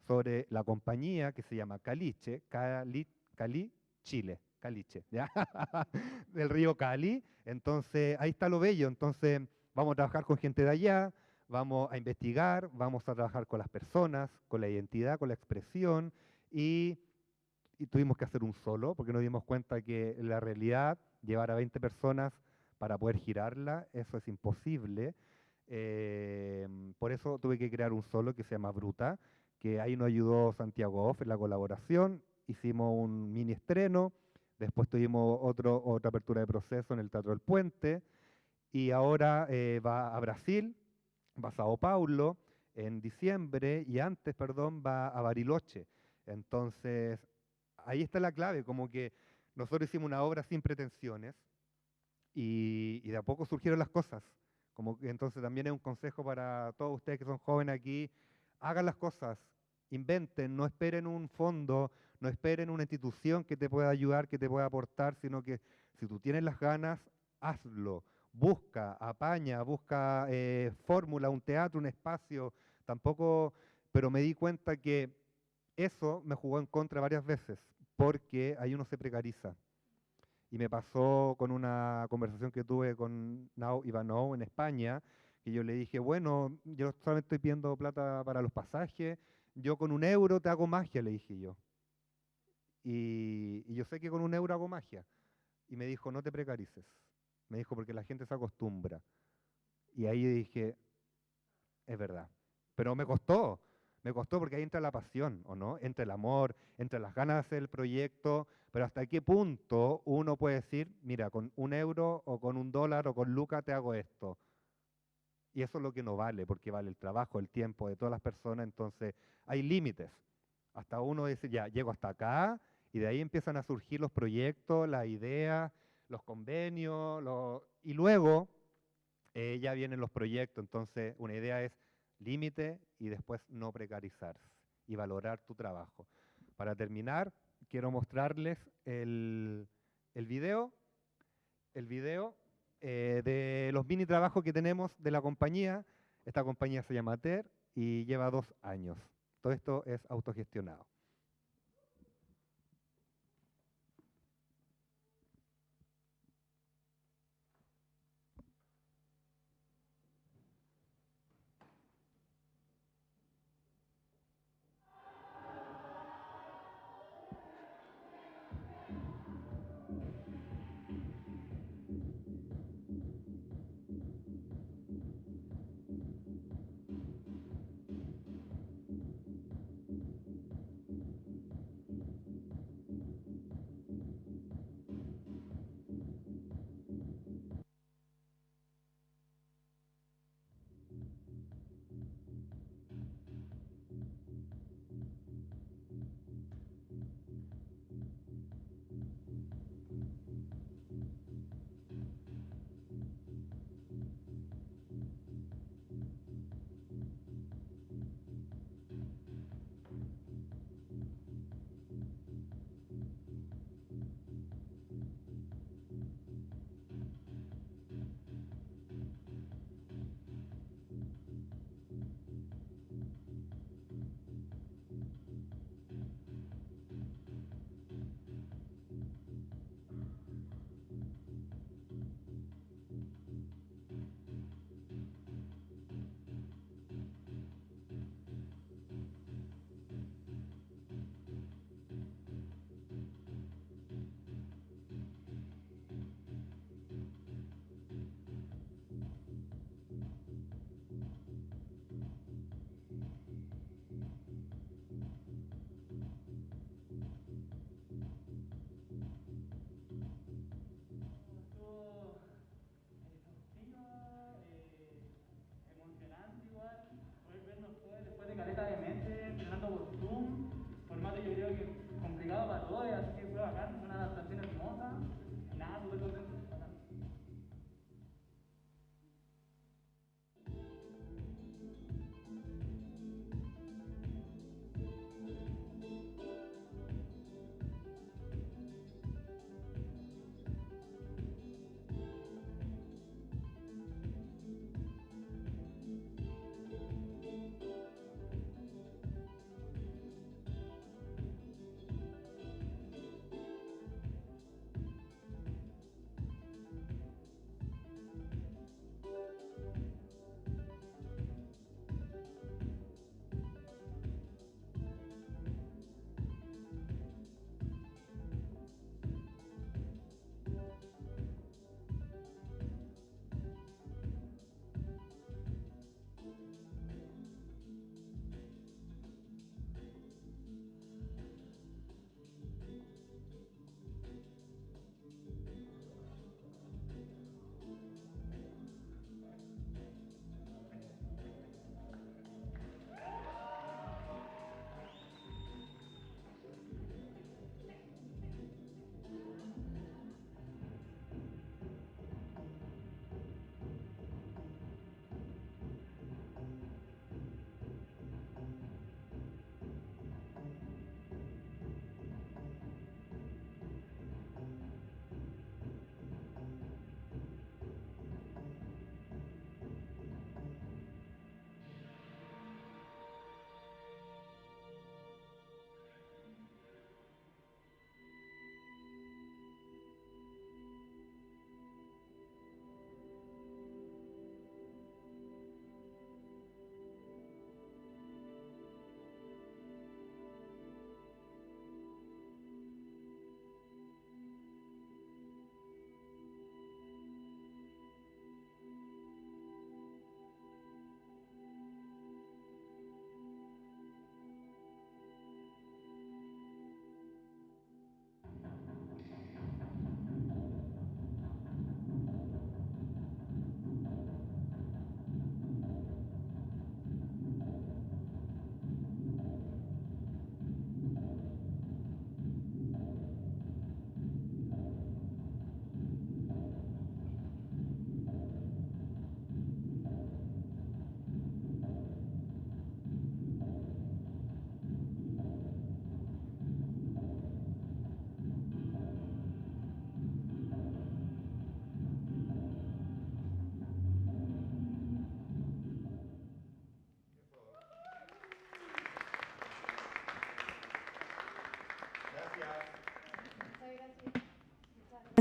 sobre la compañía que se llama Caliche, Cali, Chile, Caliche, ¿ya? Del río Cali. Entonces, ahí está lo bello. Entonces, vamos a trabajar con gente de allá, vamos a investigar, vamos a trabajar con las personas, con la identidad, con la expresión, y tuvimos que hacer un solo, porque nos dimos cuenta que en la realidad llevar a 20 personas para poder girarla, eso es imposible. Por eso tuve que crear un solo que se llama Bruta, que ahí nos ayudó Santiago Off en la colaboración, hicimos un mini estreno, después tuvimos otra apertura de proceso en el Teatro del Puente, y ahora va a Brasil, va a Sao Paulo en diciembre, y antes, perdón, va a Bariloche. Entonces, ahí está la clave, como que nosotros hicimos una obra sin pretensiones, y de a poco surgieron las cosas. Como que entonces también es un consejo para todos ustedes que son jóvenes aquí, hagan las cosas, inventen, no esperen un fondo, no esperen una institución que te pueda ayudar, que te pueda aportar, sino que si tú tienes las ganas, hazlo, busca, apaña, busca fórmula, un teatro, un espacio, tampoco, pero me di cuenta que eso me jugó en contra varias veces, porque ahí uno se precariza. Y me pasó con una conversación que tuve con Nao Ivanov en España, que yo le dije, bueno, yo solamente estoy pidiendo plata para los pasajes, yo con 1 euro te hago magia, le dije yo. Y yo sé que con 1 euro hago magia. Y me dijo, no te precarices. Me dijo, porque la gente se acostumbra. Y ahí dije, es verdad. Pero me costó porque ahí entra la pasión, ¿o no? Entra el amor, entra las ganas de hacer el proyecto, pero hasta qué punto uno puede decir, mira, con 1 euro o con $1 o con lucas te hago esto. Y eso es lo que no vale, porque vale el trabajo, el tiempo de todas las personas, entonces hay límites. Hasta uno dice, ya, llego hasta acá, y de ahí empiezan a surgir los proyectos, las ideas, los convenios, y luego ya vienen los proyectos, entonces una idea es límite y después no precarizarse y valorar tu trabajo. Para terminar, quiero mostrarles el video de los mini trabajos que tenemos de la compañía. Esta compañía se llama TER y lleva 2 años. Todo esto es autogestionado.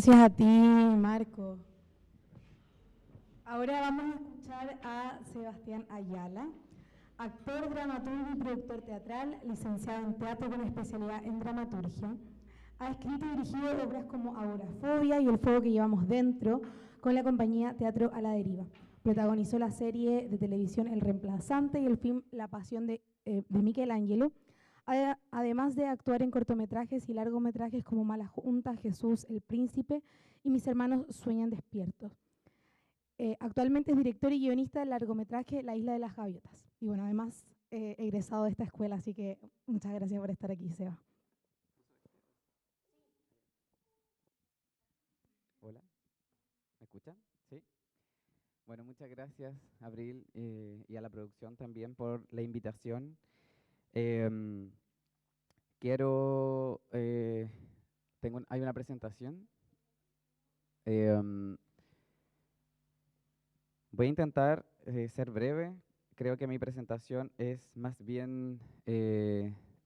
Gracias a ti, Marco. Ahora vamos a escuchar a Sebastián Ayala, actor, dramaturgo y productor teatral, licenciado en teatro con especialidad en dramaturgia. Ha escrito y dirigido obras como Agorafobia y El fuego que llevamos dentro con la compañía Teatro a la Deriva. Protagonizó la serie de televisión El Reemplazante y el film La Pasión de Michelangelo, además de actuar en cortometrajes y largometrajes como Mala Junta, Jesús, El Príncipe y Mis hermanos sueñan despiertos. Actualmente es director y guionista del largometraje La Isla de las Gaviotas. Y bueno, además egresado de esta escuela, así que muchas gracias por estar aquí, Seba. Hola, ¿me escuchan? Sí. Bueno, muchas gracias, Abril, y a la producción también por la invitación. Quiero, hay una presentación. Voy a intentar ser breve. Creo que mi presentación es más bien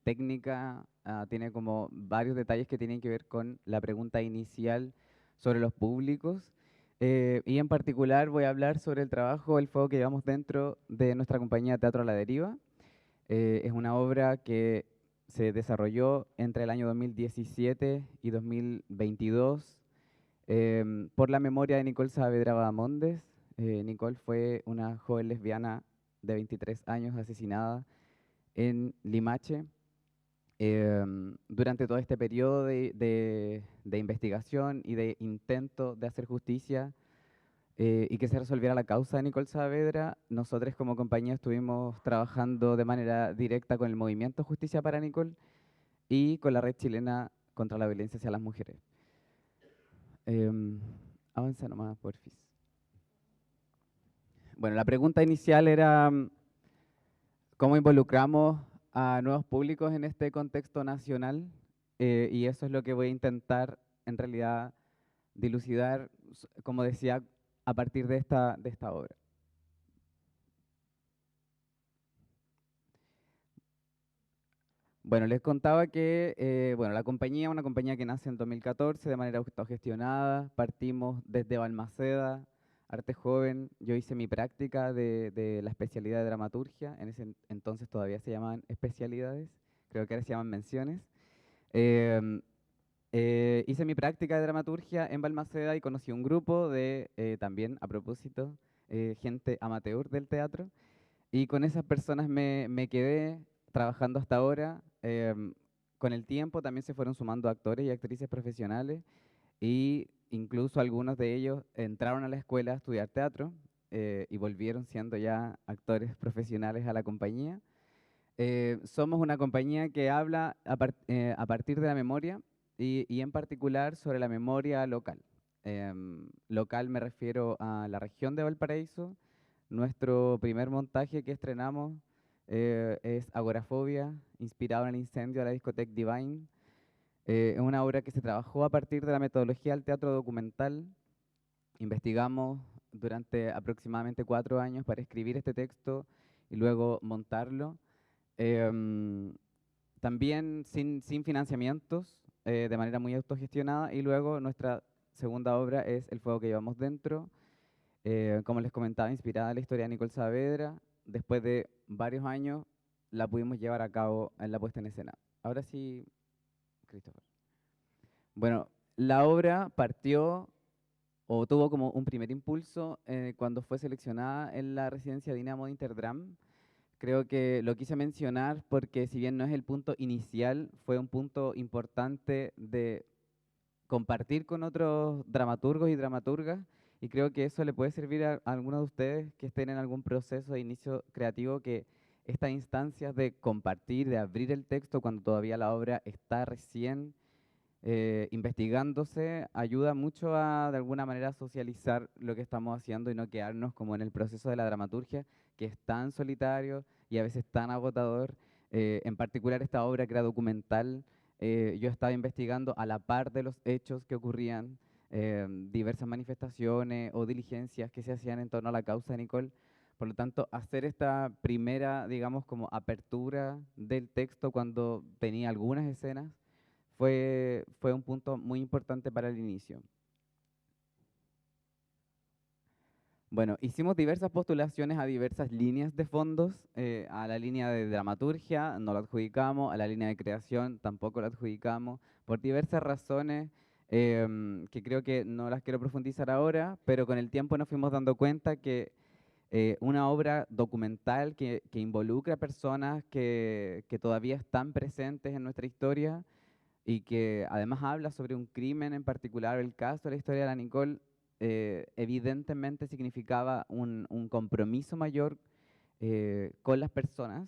técnica, tiene como varios detalles que tienen que ver con la pregunta inicial sobre los públicos. Y en particular voy a hablar sobre el trabajo, el fuego que llevamos dentro de nuestra compañía Teatro a la Deriva. Es una obra que se desarrolló entre el año 2017 y 2022 por la memoria de Nicole Saavedra Bahamondes. Nicole fue una joven lesbiana de 23 años asesinada en Limache. Durante todo este periodo de investigación y de intento de hacer justicia y que se resolviera la causa de Nicole Saavedra, nosotros como compañía estuvimos trabajando de manera directa con el movimiento Justicia para Nicole y con la Red Chilena contra la Violencia hacia las Mujeres. Avanza nomás, porfis. Bueno, la pregunta inicial era cómo involucramos a nuevos públicos en este contexto nacional, y eso es lo que voy a intentar en realidad dilucidar, como decía, a partir de esta obra. Bueno, les contaba que bueno, la compañía, una compañía que nace en 2014 de manera autogestionada, partimos desde Balmaceda, Arte Joven. Yo hice mi práctica de la especialidad de dramaturgia, en ese entonces todavía se llamaban especialidades, creo que ahora se llaman menciones. Hice mi práctica de dramaturgia en Balmaceda y conocí un grupo de, también a propósito, gente amateur del teatro, y con esas personas me quedé trabajando hasta ahora. Con el tiempo también se fueron sumando actores y actrices profesionales, y incluso algunos de ellos entraron a la escuela a estudiar teatro y volvieron siendo ya actores profesionales a la compañía. Somos una compañía que habla a partir de la memoria y en particular sobre la memoria local. Local me refiero a la región de Valparaíso. Nuestro primer montaje que estrenamos es Agorafobia, inspirado en el incendio de la discoteca Divine. Es una obra que se trabajó a partir de la metodología del teatro documental. Investigamos durante aproximadamente 4 años para escribir este texto y luego montarlo. También sin financiamientos, de manera muy autogestionada, y luego nuestra segunda obra es El fuego que llevamos dentro, como les comentaba, inspirada en la historia de Nicole Saavedra. Después de varios años la pudimos llevar a cabo en la puesta en escena. Ahora sí, Christopher. Bueno, la obra partió o tuvo como un primer impulso cuando fue seleccionada en la residencia Dinamo de Interdram. Creo que lo quise mencionar porque si bien no es el punto inicial, fue un punto importante de compartir con otros dramaturgos y dramaturgas, y creo que eso le puede servir a algunos de ustedes que estén en algún proceso de inicio creativo, que estas instancias de compartir, de abrir el texto cuando todavía la obra está recién investigándose, ayuda mucho a, de alguna manera, socializar lo que estamos haciendo y no quedarnos como en el proceso de la dramaturgia, que es tan solitario y a veces tan agotador. En particular esta obra que era documental, yo estaba investigando a la par de los hechos que ocurrían, diversas manifestaciones o diligencias que se hacían en torno a la causa de Nicole. Por lo tanto, hacer esta primera, digamos, como apertura del texto cuando tenía algunas escenas, fue un punto muy importante para el inicio. Bueno, hicimos diversas postulaciones a diversas líneas de fondos, a la línea de dramaturgia no la adjudicamos, a la línea de creación tampoco la adjudicamos, por diversas razones que creo que no las quiero profundizar ahora, pero con el tiempo nos fuimos dando cuenta que una obra documental que involucra personas que todavía están presentes en nuestra historia y que además habla sobre un crimen en particular, el caso de la historia de la Nicole, evidentemente significaba un compromiso mayor con las personas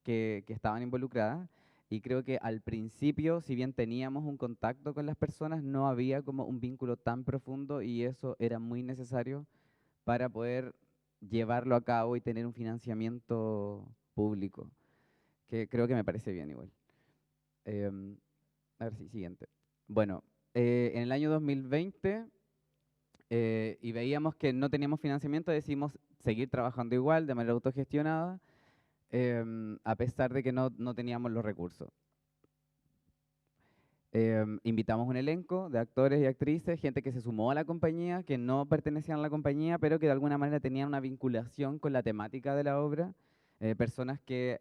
que estaban involucradas. Y creo que al principio, si bien teníamos un contacto con las personas, no había como un vínculo tan profundo y eso era muy necesario para poder llevarlo a cabo y tener un financiamiento público, que creo que me parece bien igual. A ver si, siguiente. Bueno, en el año 2020, y veíamos que no teníamos financiamiento, decidimos seguir trabajando igual, de manera autogestionada, a pesar de que no teníamos los recursos. Invitamos un elenco de actores y actrices, gente que se sumó a la compañía, que no pertenecían a la compañía, pero que de alguna manera tenían una vinculación con la temática de la obra, personas que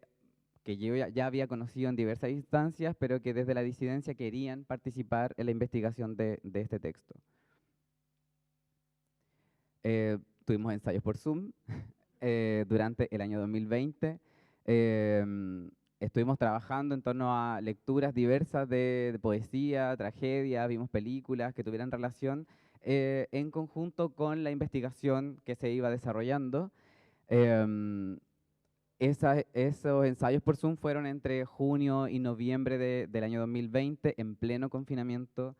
yo ya había conocido en diversas instancias, pero que desde la disidencia querían participar en la investigación de este texto. Tuvimos ensayos por Zoom durante el año 2020. Estuvimos trabajando en torno a lecturas diversas de poesía, tragedia, vimos películas que tuvieran relación en conjunto con la investigación que se iba desarrollando. Esos ensayos por Zoom fueron entre junio y noviembre del año 2020, en pleno confinamiento,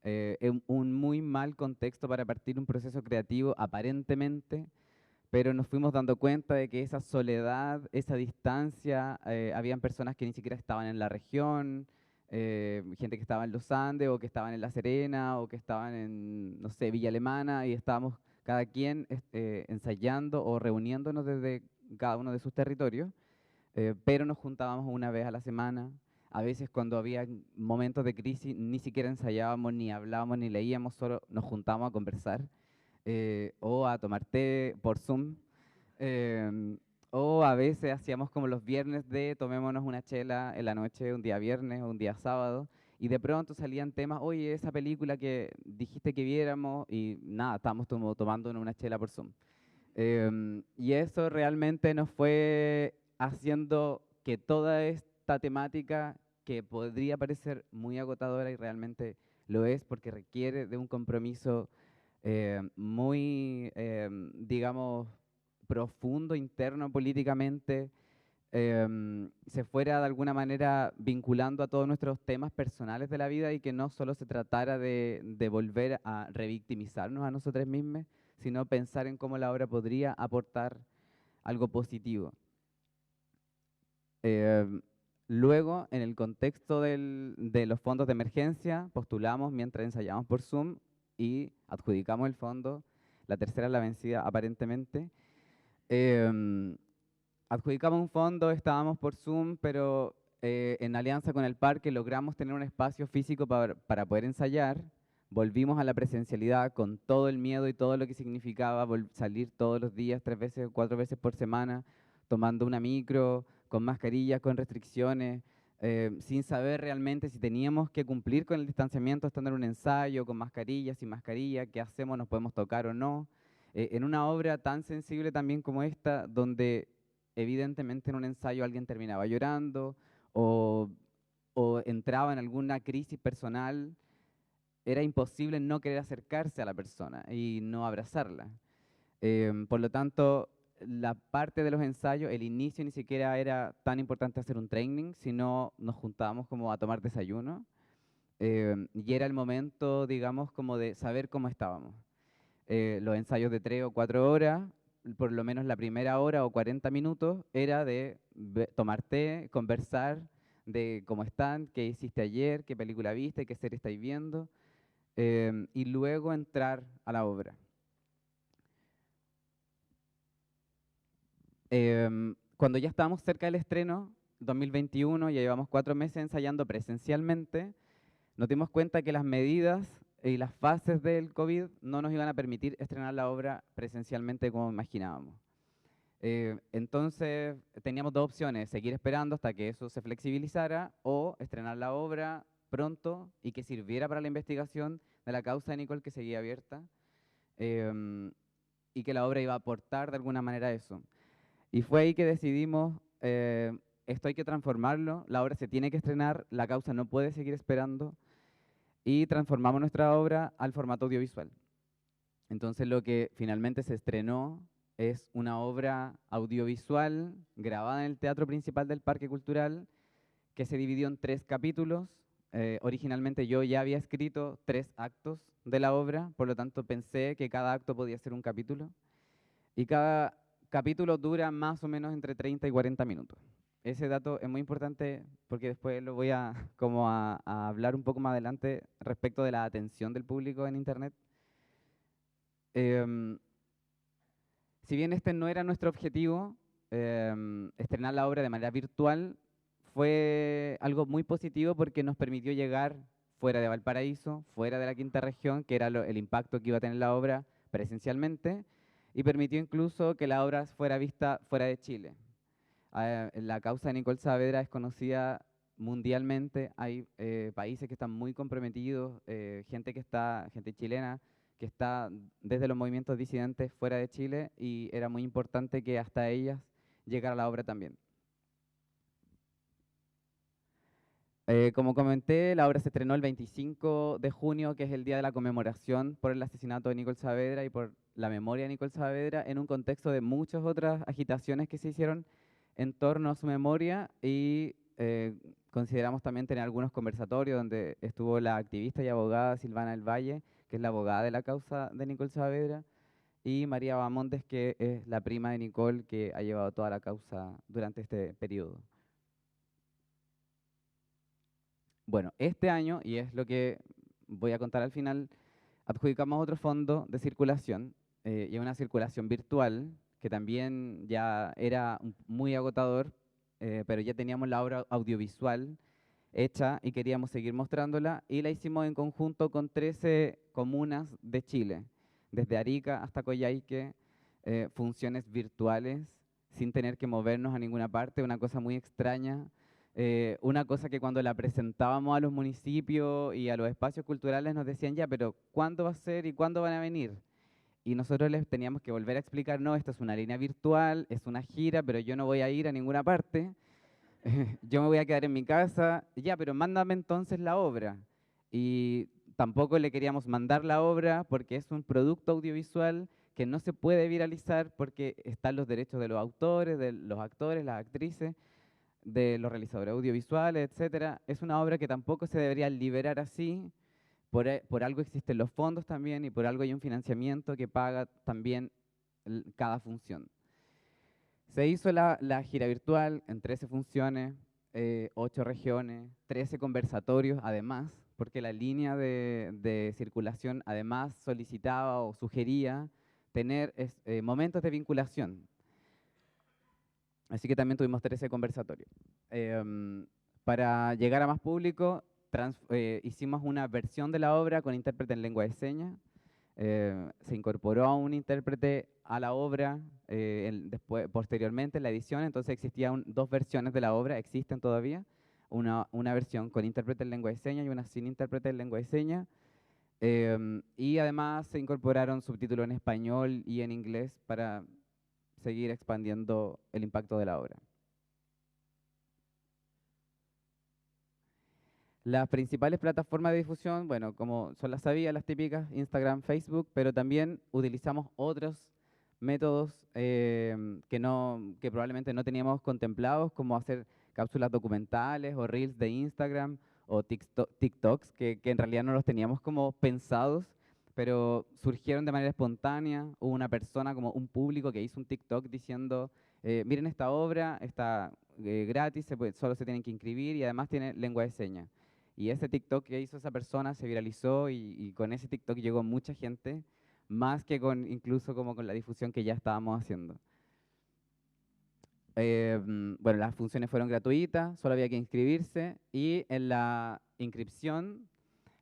en un muy mal contexto para partir un proceso creativo aparentemente, pero nos fuimos dando cuenta de que esa soledad, esa distancia, habían personas que ni siquiera estaban en la región, gente que estaba en los Andes o que estaban en La Serena o que estaban en, no sé, Villa Alemana y estábamos cada quien ensayando o reuniéndonos desde cada uno de sus territorios, pero nos juntábamos una vez a la semana. A veces cuando había momentos de crisis ni siquiera ensayábamos, ni hablábamos, ni leíamos, solo nos juntábamos a conversar o a tomar té por Zoom. O a veces hacíamos como los viernes de tomémonos una chela en la noche, un día viernes o un día sábado, y de pronto salían temas, oye, esa película que dijiste que viéramos, y nada, estábamos tomando una chela por Zoom. Y eso realmente nos fue haciendo que toda esta temática, que podría parecer muy agotadora y realmente lo es porque requiere de un compromiso muy, digamos, profundo, interno políticamente, se fuera de alguna manera vinculando a todos nuestros temas personales de la vida y que no solo se tratara de volver a revictimizarnos a nosotros mismos, sino pensar en cómo la obra podría aportar algo positivo. Luego, en el contexto de los fondos de emergencia, postulamos mientras ensayamos por Zoom y adjudicamos el fondo. La tercera es la vencida, aparentemente. Adjudicamos un fondo, estábamos por Zoom, pero en alianza con el parque logramos tener un espacio físico para poder ensayar. Volvimos a la presencialidad con todo el miedo y todo lo que significaba salir todos los días, 3 veces o 4 veces por semana, tomando una micro, con mascarillas, con restricciones, sin saber realmente si teníamos que cumplir con el distanciamiento estando en un ensayo, con mascarillas, sin mascarilla, qué hacemos, nos podemos tocar o no. En una obra tan sensible también como esta, donde evidentemente en un ensayo alguien terminaba llorando o entraba en alguna crisis personal, era imposible no querer acercarse a la persona y no abrazarla. Por lo tanto, la parte de los ensayos, el inicio ni siquiera era tan importante hacer un training, sino nos juntábamos como a tomar desayuno y era el momento, digamos, como de saber cómo estábamos. Los ensayos de 3 o 4 horas, por lo menos la primera hora o 40 minutos, era de tomar té, conversar de cómo están, qué hiciste ayer, qué película viste, qué serie estáis viendo, y luego entrar a la obra. Cuando ya estábamos cerca del estreno, 2021, ya llevamos 4 meses ensayando presencialmente, nos dimos cuenta que las medidas y las fases del COVID no nos iban a permitir estrenar la obra presencialmente como imaginábamos. Entonces teníamos dos opciones, seguir esperando hasta que eso se flexibilizara o estrenar la obra pronto y que sirviera para la investigación de la causa de Nicole que seguía abierta y que la obra iba a aportar de alguna manera eso. Y fue ahí que decidimos, esto hay que transformarlo, la obra se tiene que estrenar, la causa no puede seguir esperando y transformamos nuestra obra al formato audiovisual. Entonces lo que finalmente se estrenó es una obra audiovisual grabada en el Teatro Principal del Parque Cultural que se dividió en 3 capítulos. Originalmente yo ya había escrito 3 actos de la obra, por lo tanto pensé que cada acto podía ser un capítulo. Y cada capítulo dura más o menos entre 30 y 40 minutos. Ese dato es muy importante porque después lo voy a hablar un poco más adelante respecto de la atención del público en Internet. Si bien este no era nuestro objetivo, estrenar la obra de manera virtual fue algo muy positivo porque nos permitió llegar fuera de Valparaíso, fuera de la quinta región, que era el impacto que iba a tener la obra presencialmente, y permitió incluso que la obra fuera vista fuera de Chile. La causa de Nicole Saavedra es conocida mundialmente, hay países que están muy comprometidos, gente chilena que está desde los movimientos disidentes fuera de Chile y era muy importante que hasta ellas llegara la obra también. Como comenté, la obra se estrenó el 25 de junio, que es el día de la conmemoración por el asesinato de Nicole Saavedra y por la memoria de Nicole Saavedra, en un contexto de muchas otras agitaciones que se hicieron en torno a su memoria y consideramos también tener algunos conversatorios donde estuvo la activista y abogada Silvana del Valle, que es la abogada de la causa de Nicole Saavedra, y María Bamontes, que es la prima de Nicole, que ha llevado toda la causa durante este periodo. Bueno, este año, y es lo que voy a contar al final, adjudicamos otro fondo de circulación, y una circulación virtual, que también ya era muy agotador, pero ya teníamos la obra audiovisual hecha y queríamos seguir mostrándola, y la hicimos en conjunto con 13 comunas de Chile, desde Arica hasta Coyhaique, funciones virtuales, sin tener que movernos a ninguna parte, una cosa muy extraña. Una cosa que cuando la presentábamos a los municipios y a los espacios culturales nos decían, ya, pero ¿cuándo va a ser y cuándo van a venir? Y nosotros les teníamos que volver a explicar, no, esto es una línea virtual, es una gira, pero yo no voy a ir a ninguna parte, yo me voy a quedar en mi casa, ya, pero mándame entonces la obra. Y tampoco le queríamos mandar la obra porque es un producto audiovisual que no se puede viralizar porque están los derechos de los autores, de los actores, las actrices, de los realizadores audiovisuales, etcétera. Es una obra que tampoco se debería liberar así, por algo existen los fondos también y por algo hay un financiamiento que paga también cada función. Se hizo la gira virtual en 13 funciones, 8 regiones, 13 conversatorios además, porque la línea de circulación además solicitaba o sugería tener momentos de vinculación. Así que también tuvimos 13 conversatorios. Para llegar a más público, hicimos una versión de la obra con intérprete en lengua de señas. Se incorporó a un intérprete a la obra posteriormente en la edición, entonces existían 2 versiones de la obra, existen todavía. Una versión con intérprete en lengua de señas y una sin intérprete en lengua de señas. Y además se incorporaron subtítulos en español y en inglés para seguir expandiendo el impacto de la obra. Las principales plataformas de difusión, bueno, como son las sabidas, las típicas, Instagram, Facebook, pero también utilizamos otros métodos que probablemente no teníamos contemplados, como hacer cápsulas documentales o reels de Instagram o TikToks, que en realidad no los teníamos como pensados, pero surgieron de manera espontánea. Hubo una persona, como un público, que hizo un TikTok diciendo, miren esta obra, está gratis, solo se tienen que inscribir y además tiene lengua de señas. Y ese TikTok que hizo esa persona se viralizó y con ese TikTok llegó mucha gente, más que incluso como con la difusión que ya estábamos haciendo. Bueno, las funciones fueron gratuitas, solo había que inscribirse y en la inscripción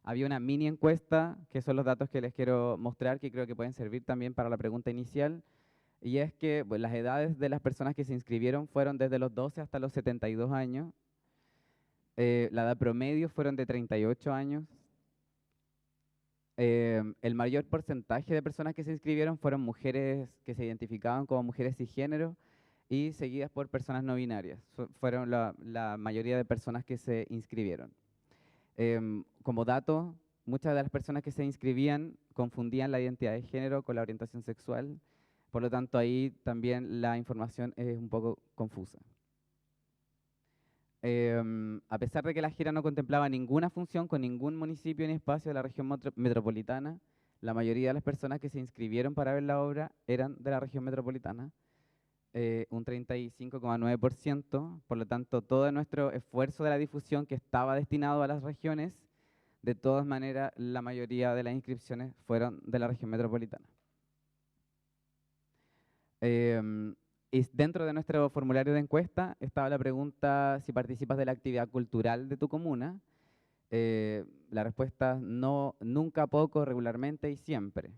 Había una mini encuesta, que son los datos que les quiero mostrar, que creo que pueden servir también para la pregunta inicial, y es que las edades de las personas que se inscribieron fueron desde los 12 hasta los 72 años, la edad promedio fueron de 38 años, el mayor porcentaje de personas que se inscribieron fueron mujeres que se identificaban como mujeres cisgénero y seguidas por personas no binarias. Fueron la mayoría de personas que se inscribieron. Como dato, muchas de las personas que se inscribían confundían la identidad de género con la orientación sexual, por lo tanto ahí también la información es un poco confusa. A pesar de que la gira no contemplaba ninguna función con ningún municipio ni espacio de la región metropolitana, la mayoría de las personas que se inscribieron para ver la obra eran de la región metropolitana, un 35,9%, por lo tanto todo nuestro esfuerzo de la difusión que estaba destinado a las regiones, de todas maneras la mayoría de las inscripciones fueron de la región metropolitana. Y dentro de nuestro formulario de encuesta estaba la pregunta si participas de la actividad cultural de tu comuna. La respuesta es no, nunca, poco, regularmente y siempre.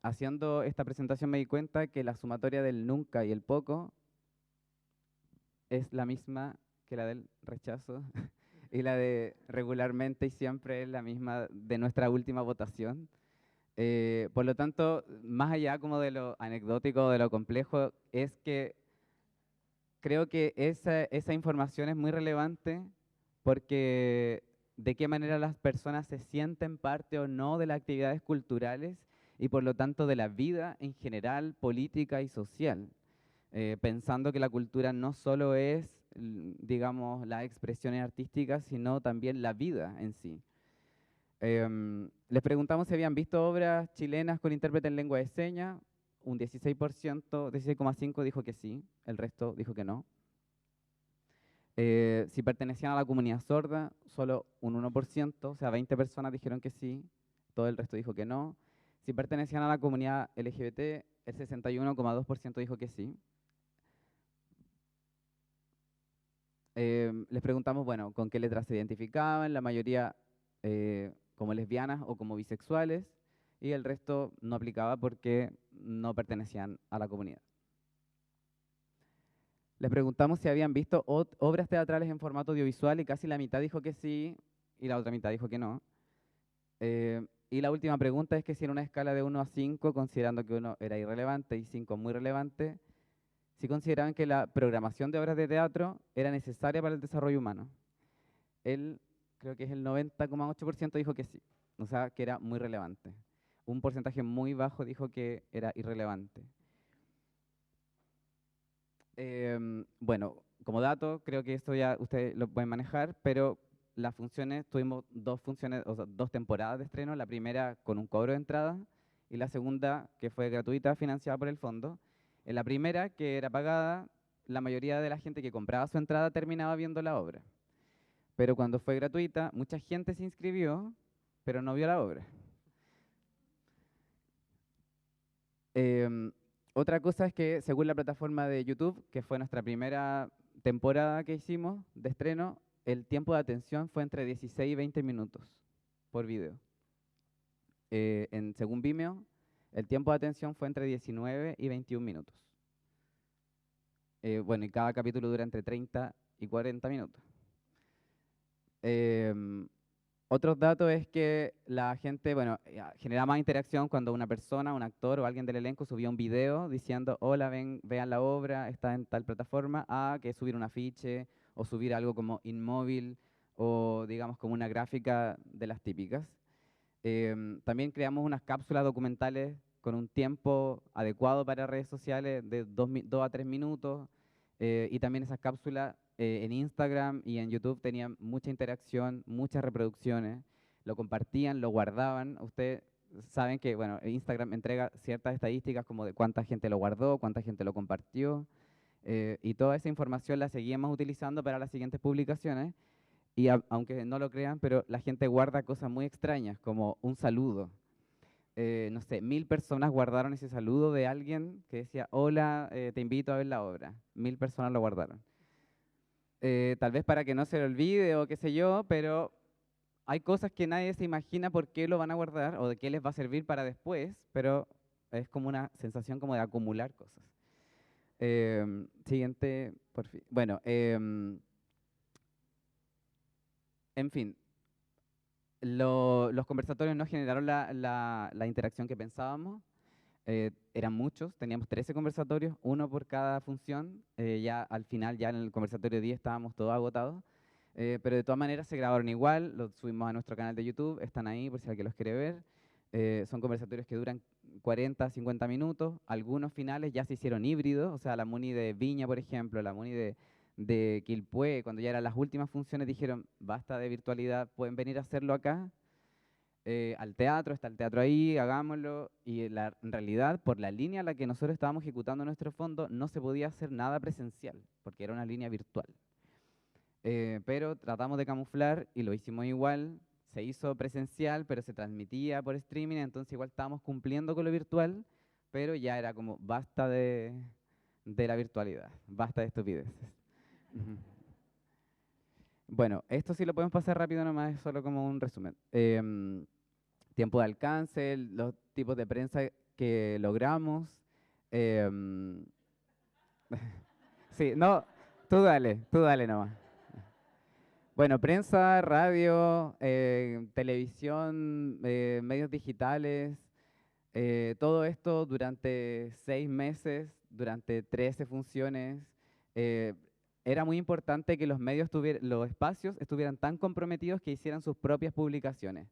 Haciendo esta presentación me di cuenta que la sumatoria del nunca y el poco es la misma que la del rechazo y la de regularmente y siempre es la misma de nuestra última votación. Por lo tanto, más allá como de lo anecdótico, de lo complejo, es que creo que esa información es muy relevante porque de qué manera las personas se sienten parte o no de las actividades culturales y por lo tanto de la vida en general, política y social. Pensando que la cultura no solo es, digamos, las expresiones artísticas, sino también la vida en sí. Les preguntamos si habían visto obras chilenas con intérprete en lengua de señas. Un 16%, 16,5% dijo que sí, el resto dijo que no. Si pertenecían a la comunidad sorda, solo un 1%, o sea, 20 personas dijeron que sí, todo el resto dijo que no. Si pertenecían a la comunidad LGBT, el 61,2% dijo que sí. Les preguntamos, bueno, con qué letras se identificaban, la mayoría como lesbianas o como bisexuales, y el resto no aplicaba porque no pertenecían a la comunidad. Les preguntamos si habían visto obras teatrales en formato audiovisual y casi la mitad dijo que sí y la otra mitad dijo que no. Y la última pregunta es que si en una escala de 1 a 5, considerando que 1 era irrelevante y 5 muy relevante, si consideraban que la programación de obras de teatro era necesaria para el desarrollo humano. Creo que es el 90,8% dijo que sí, o sea, que era muy relevante. Un porcentaje muy bajo dijo que era irrelevante. Bueno, como dato, creo que esto ya ustedes lo pueden manejar, pero las funciones, tuvimos dos funciones, o sea, 2 temporadas de estreno, la primera con un cobro de entrada y la segunda que fue gratuita, financiada por el fondo. En la primera, que era pagada, la mayoría de la gente que compraba su entrada terminaba viendo la obra. Pero cuando fue gratuita, mucha gente se inscribió, pero no vio la obra. Otra cosa es que, según la plataforma de YouTube, que fue nuestra primera temporada que hicimos de estreno, el tiempo de atención fue entre 16 y 20 minutos por video. Según Vimeo, el tiempo de atención fue entre 19 y 21 minutos. Bueno, y cada capítulo dura entre 30 y 40 minutos. Otros datos es que la gente, bueno, generaba más interacción cuando una persona, un actor o alguien del elenco subía un video diciendo, hola, vean la obra, está en tal plataforma, a que subir un afiche o subir algo como InMóvil o digamos como una gráfica de las típicas. También creamos unas cápsulas documentales con un tiempo adecuado para redes sociales de 2 a 3 minutos y también esas cápsulas en Instagram y en YouTube tenían mucha interacción, muchas reproducciones, lo compartían, lo guardaban. Ustedes saben que bueno, Instagram entrega ciertas estadísticas como de cuánta gente lo guardó, cuánta gente lo compartió, y toda esa información la seguíamos utilizando para las siguientes publicaciones. Y aunque no lo crean, pero la gente guarda cosas muy extrañas, como un saludo. No sé, 1000 personas guardaron ese saludo de alguien que decía, hola, te invito a ver la obra. 1000 personas lo guardaron. Tal vez para que no se le olvide o qué sé yo, pero hay cosas que nadie se imagina por qué lo van a guardar o de qué les va a servir para después, pero es como una sensación como de acumular cosas. Siguiente, por fin. Bueno, en fin, los conversatorios no generaron la interacción que pensábamos. Eran muchos, teníamos 13 conversatorios, uno por cada función. Ya al final, ya en el conversatorio 10 estábamos todos agotados. Pero de todas maneras se grabaron igual, los subimos a nuestro canal de YouTube, están ahí por si alguien los quiere ver. Son conversatorios que duran 40, 50 minutos. Algunos finales ya se hicieron híbridos, o sea, la Muni de Viña, por ejemplo, la Muni de Quilpué, cuando ya eran las últimas funciones, dijeron, basta de virtualidad, pueden venir a hacerlo acá. Al teatro, está el teatro ahí, hagámoslo. Y en realidad, por la línea a la que nosotros estábamos ejecutando nuestro fondo, no se podía hacer nada presencial, porque era una línea virtual. Pero tratamos de camuflar y lo hicimos igual. Se hizo presencial, pero se transmitía por streaming, entonces igual estábamos cumpliendo con lo virtual, pero ya era como, basta de la virtualidad, basta de estupideces. Bueno, esto sí lo podemos pasar rápido nomás, es solo como un resumen. Tiempo de alcance, los tipos de prensa que logramos. Sí, no, tú dale nomás. Bueno, prensa, radio, televisión, medios digitales, todo esto durante 6 meses, durante 13 funciones. Era muy importante que los medios los espacios estuvieran tan comprometidos que hicieran sus propias publicaciones.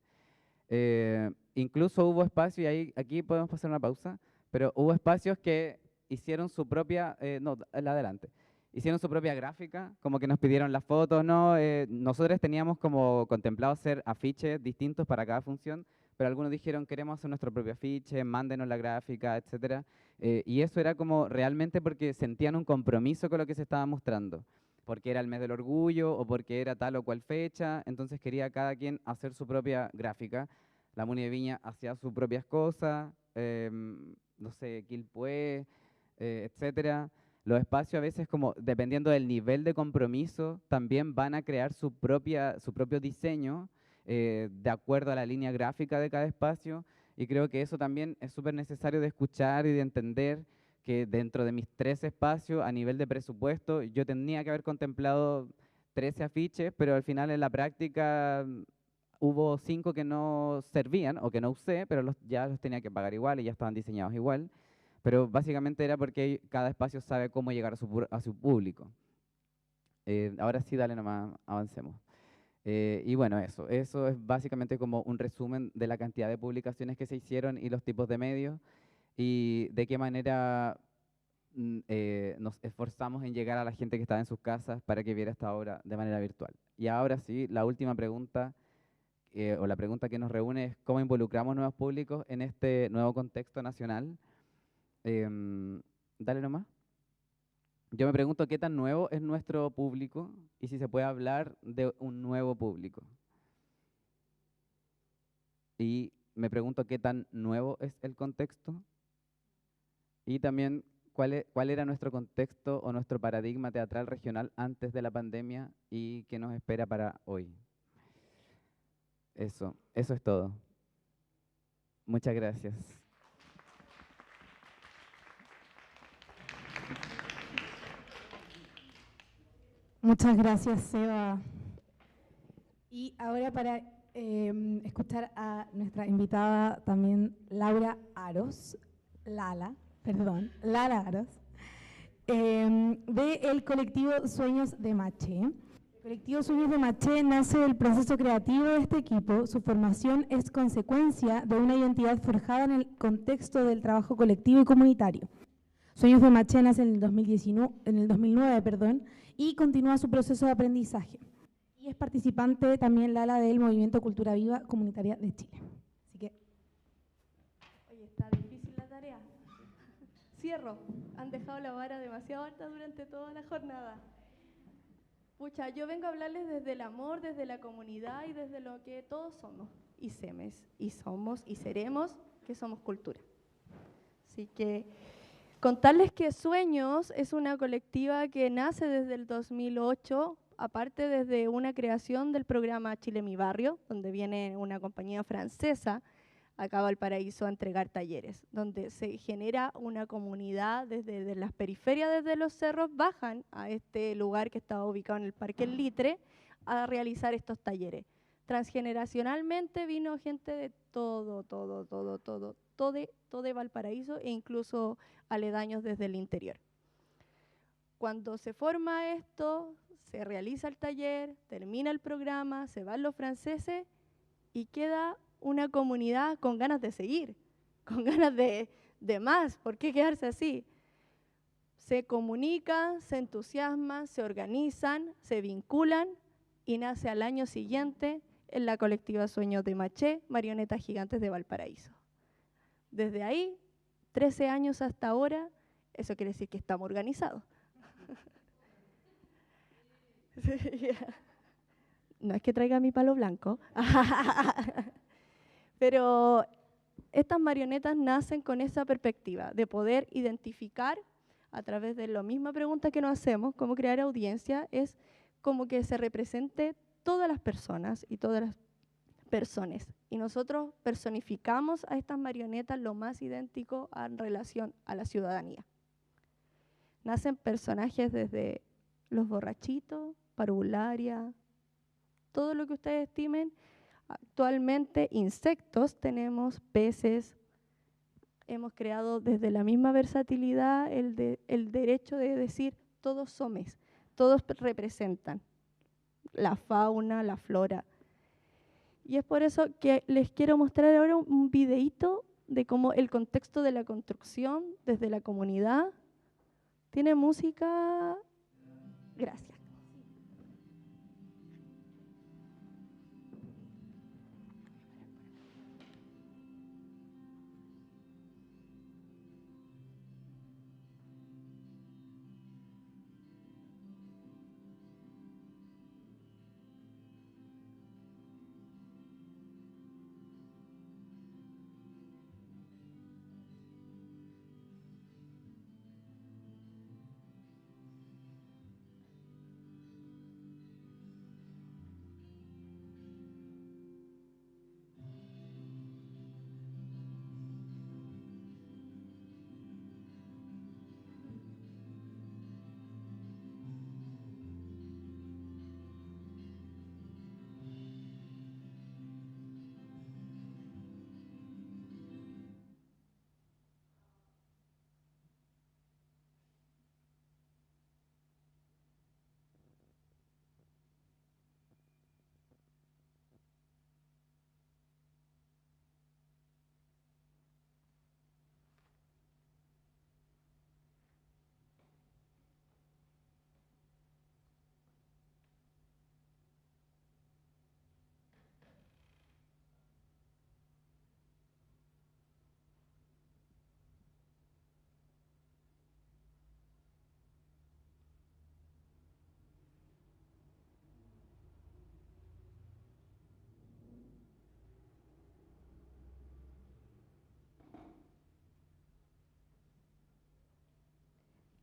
Incluso hubo espacios, y aquí podemos pasar una pausa, pero hubo espacios que hicieron su propia, no, adelante. Hicieron su propia gráfica, como que nos pidieron las fotos, ¿no? Nosotros teníamos como contemplado hacer afiches distintos para cada función, pero algunos dijeron, queremos hacer nuestro propio afiche, mándenos la gráfica, etc. Y eso era como realmente porque sentían un compromiso con lo que se estaba mostrando, porque era el mes del orgullo o porque era tal o cual fecha, entonces quería cada quien hacer su propia gráfica. La Muni de Viña hacía sus propias cosas, no sé, Quilpué, etcétera. Los espacios a veces, como dependiendo del nivel de compromiso, también van a crear su propio diseño de acuerdo a la línea gráfica de cada espacio, y creo que eso también es súper necesario de escuchar y de entender que dentro de mis 13 espacios, a nivel de presupuesto, yo tenía que haber contemplado 13 afiches, pero al final en la práctica hubo 5 que no servían o que no usé, pero ya los tenía que pagar igual y ya estaban diseñados igual. Pero básicamente era porque cada espacio sabe cómo llegar a su público. Ahora sí, dale nomás, avancemos. Y bueno, eso es básicamente como un resumen de la cantidad de publicaciones que se hicieron y los tipos de medios y de qué manera nos esforzamos en llegar a la gente que estaba en sus casas para que viera esta obra de manera virtual. Y ahora sí, la última pregunta, o la pregunta que nos reúne es cómo involucramos nuevos públicos en este nuevo contexto nacional. Dale nomás. Yo me pregunto qué tan nuevo es nuestro público y si se puede hablar de un nuevo público. Y me pregunto qué tan nuevo es el contexto y también cuál era nuestro contexto o nuestro paradigma teatral regional antes de la pandemia y qué nos espera para hoy. Eso es todo. Muchas gracias. Muchas gracias, Seba. Y ahora para escuchar a nuestra invitada también, Laura Aros, Lala Aros, del colectivo Sueños de Maché. El colectivo Sueños de Maché nace del proceso creativo de este equipo. Su formación es consecuencia de una identidad forjada en el contexto del trabajo colectivo y comunitario. Sueños de Maché nace en el 2009, y continúa su proceso de aprendizaje. Y es participante también Lala del Movimiento Cultura Viva Comunitaria de Chile. Así que... Oye, está difícil la tarea. Cierro. Han dejado la vara demasiado alta durante toda la jornada. Pucha, yo vengo a hablarles desde el amor, desde la comunidad y desde lo que todos somos y somos y seremos, que somos cultura. Así que contarles que Sueños es una colectiva que nace desde el 2008 aparte desde una creación del programa Chile Mi Barrio, donde viene una compañía francesa acá a Valparaíso a entregar talleres, donde se genera una comunidad desde las periferias, desde los cerros, bajan a este lugar que estaba ubicado en el Parque El Litre a realizar estos talleres. Transgeneracionalmente vino gente de todo Valparaíso e incluso aledaños desde el interior. Cuando se forma esto, se realiza el taller, termina el programa, se van los franceses y queda una comunidad con ganas de seguir, con ganas de más. ¿Por qué quedarse así? Se comunican, se entusiasman, se organizan, se vinculan y nace al año siguiente en la colectiva Sueños de Maché, Marionetas Gigantes de Valparaíso. Desde ahí, 13 años hasta ahora, eso quiere decir que estamos organizados. No es que traiga mi palo blanco, pero estas marionetas nacen con esa perspectiva de poder identificar a través de la misma pregunta que nos hacemos, cómo crear audiencia, es como que se represente todas las personas y todas las personas. Y nosotros personificamos a estas marionetas lo más idéntico en relación a la ciudadanía. Nacen personajes desde los borrachitos, parvularia, todo lo que ustedes estimen. Actualmente insectos, tenemos peces, hemos creado desde la misma versatilidad el derecho de decir todos somos, todos representan la fauna, la flora. Y es por eso que les quiero mostrar ahora un videíto de cómo el contexto de la construcción desde la comunidad. ¿Tiene música? Gracias.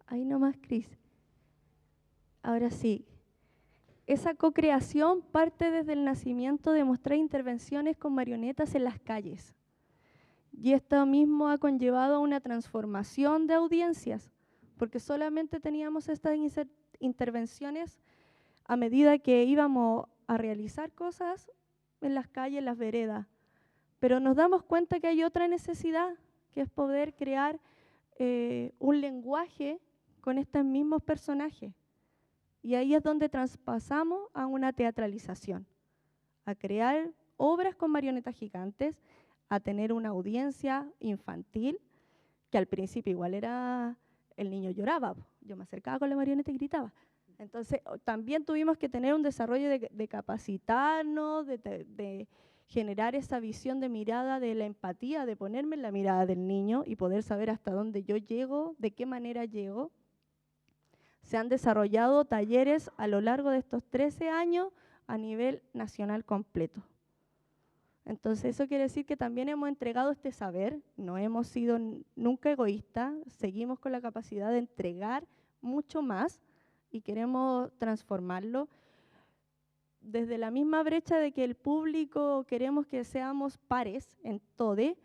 Ahí nomás, Cris. Ahora sí. Esa co-creación parte desde el nacimiento de mostrar intervenciones con marionetas en las calles. Y esto mismo ha conllevado a una transformación de audiencias, porque solamente teníamos estas intervenciones a medida que íbamos a realizar cosas en las calles, en las veredas. Pero nos damos cuenta que hay otra necesidad, que es poder crear un lenguaje con estos mismos personajes. Y ahí es donde traspasamos a una teatralización, a crear obras con marionetas gigantes, a tener una audiencia infantil, que al principio igual era, el niño lloraba, yo me acercaba con la marioneta y gritaba. Entonces también tuvimos que tener un desarrollo de capacitarnos, de generar esa visión de mirada, de la empatía, de ponerme en la mirada del niño y poder saber hasta dónde yo llego, de qué manera llego. Se han desarrollado talleres a lo largo de estos 13 años a nivel nacional completo. Entonces eso quiere decir que también hemos entregado este saber, no hemos sido nunca egoístas, seguimos con la capacidad de entregar mucho más y queremos transformarlo desde la misma brecha de que el público queremos que seamos pares en todo,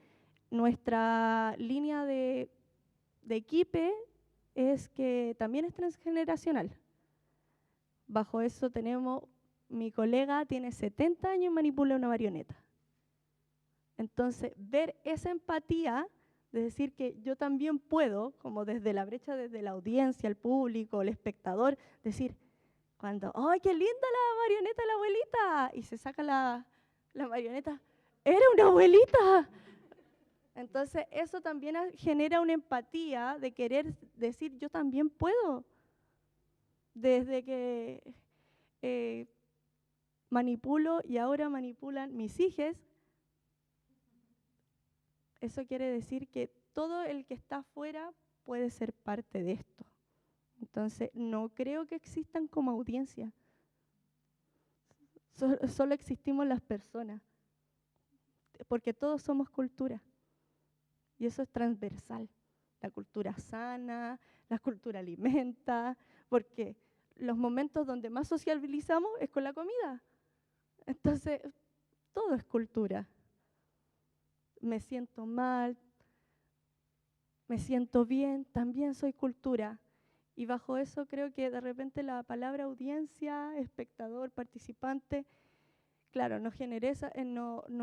nuestra línea de equipe es que también es transgeneracional. Bajo eso tenemos, mi colega tiene 70 años y manipula una marioneta. Entonces, ver esa empatía, de decir que yo también puedo, como desde la brecha, desde la audiencia, el público, el espectador, decir, cuando, ¡ay, qué linda la marioneta de la abuelita! Y se saca la marioneta, ¡era una abuelita! Entonces, eso también genera una empatía de querer decir, yo también puedo. Desde que manipulo y ahora manipulan mis hijos, eso quiere decir que todo el que está afuera puede ser parte de esto. Entonces, no creo que existan como audiencia. Solo existimos las personas, porque todos somos cultura. Y eso es transversal. La cultura sana, la cultura alimenta, porque los momentos donde más sociabilizamos es con la comida. Entonces, todo es cultura. Me siento mal, me siento bien, también soy cultura. Y bajo eso creo que de repente la palabra audiencia, espectador, participante, claro, no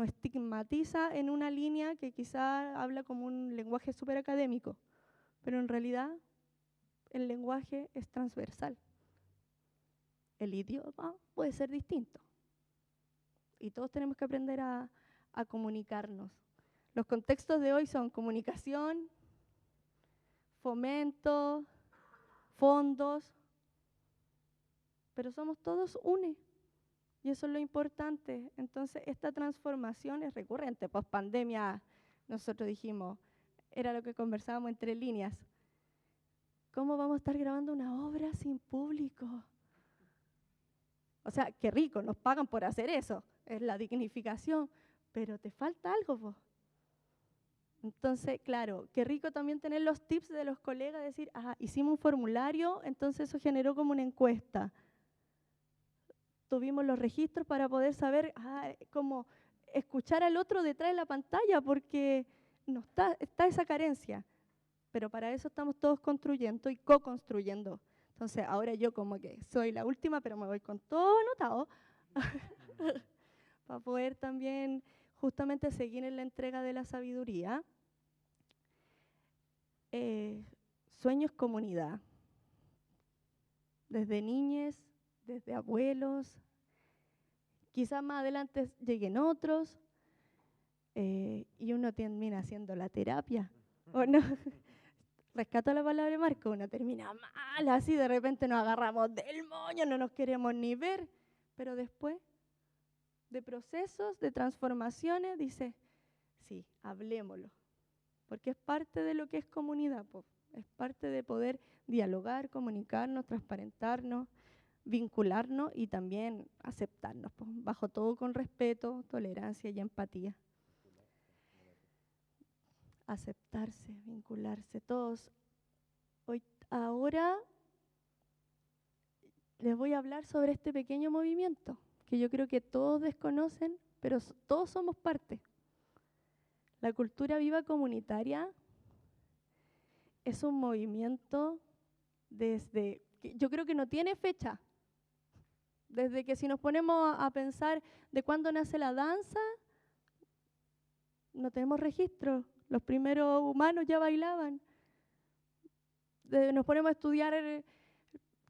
estigmatiza en una línea que quizá habla como un lenguaje súper académico, pero en realidad el lenguaje es transversal. El idioma puede ser distinto y todos tenemos que aprender a comunicarnos. Los contextos de hoy son comunicación, fomento, fondos, pero somos todos UNE. Y eso es lo importante. Entonces, esta transformación es recurrente. Post pandemia, nosotros dijimos, era lo que conversábamos entre líneas. ¿Cómo vamos a estar grabando una obra sin público? O sea, qué rico, nos pagan por hacer eso. Es la dignificación, pero te falta algo, vos. Entonces, claro, qué rico también tener los tips de los colegas, decir, hicimos un formulario, entonces eso generó como una encuesta. Tuvimos los registros para poder saber cómo escuchar al otro detrás de la pantalla, porque no está esa carencia. Pero para eso estamos todos construyendo y co-construyendo. Entonces, ahora yo como que soy la última, pero me voy con todo anotado para poder también justamente seguir en la entrega de la sabiduría. Sueños comunidad. Desde niñes, desde abuelos, quizás más adelante lleguen otros y uno termina haciendo la terapia, ¿o no? Rescato la palabra de Marco, uno termina mal, así de repente nos agarramos del moño, no nos queremos ni ver, pero después de procesos, de transformaciones, dice, sí, hablémoslo, porque es parte de lo que es comunidad, es parte de poder dialogar, comunicarnos, transparentarnos, vincularnos y también aceptarnos, bajo todo con respeto, tolerancia y empatía. Aceptarse, vincularse, todos. Ahora les voy a hablar sobre este pequeño movimiento que yo creo que todos desconocen, pero todos somos parte. La cultura viva comunitaria es un movimiento yo creo que no tiene fecha. Desde que si nos ponemos a pensar de cuándo nace la danza, no tenemos registro. Los primeros humanos ya bailaban. Nos ponemos a estudiar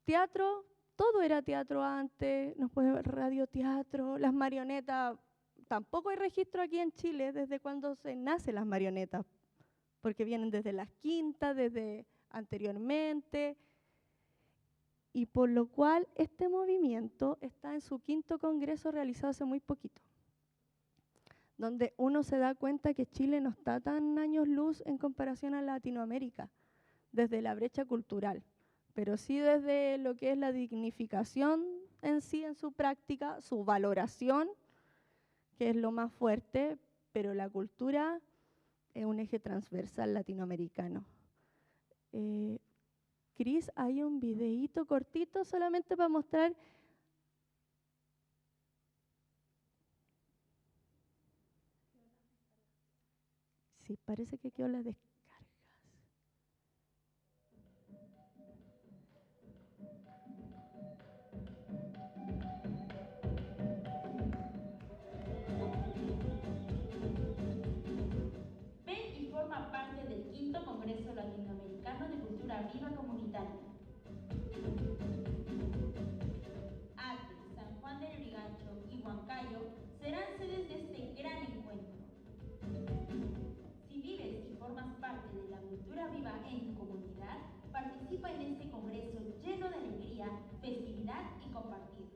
teatro, todo era teatro antes, nos ponemos radioteatro, las marionetas, tampoco hay registro aquí en Chile desde cuándo se nacen las marionetas, porque vienen desde las quintas, desde anteriormente, y por lo cual este movimiento está en su 5º congreso realizado hace muy poquito, donde uno se da cuenta que Chile no está tan años luz en comparación a Latinoamérica, desde la brecha cultural, pero sí desde lo que es la dignificación en sí, en su práctica, su valoración, que es lo más fuerte, pero la cultura es un eje transversal latinoamericano. Cris, hay un videíto cortito solamente para mostrar Sí, parece que quedó la descargas. Ven y forma parte del quinto Congreso Latinoamericano de Cultura Viva Comunitaria. Ate, San Juan del Lurigancho y Huancayo serán sedes de este gran encuentro. Si vives y formas parte de la cultura viva en tu comunidad, participa en este congreso lleno de alegría, festividad y compartir.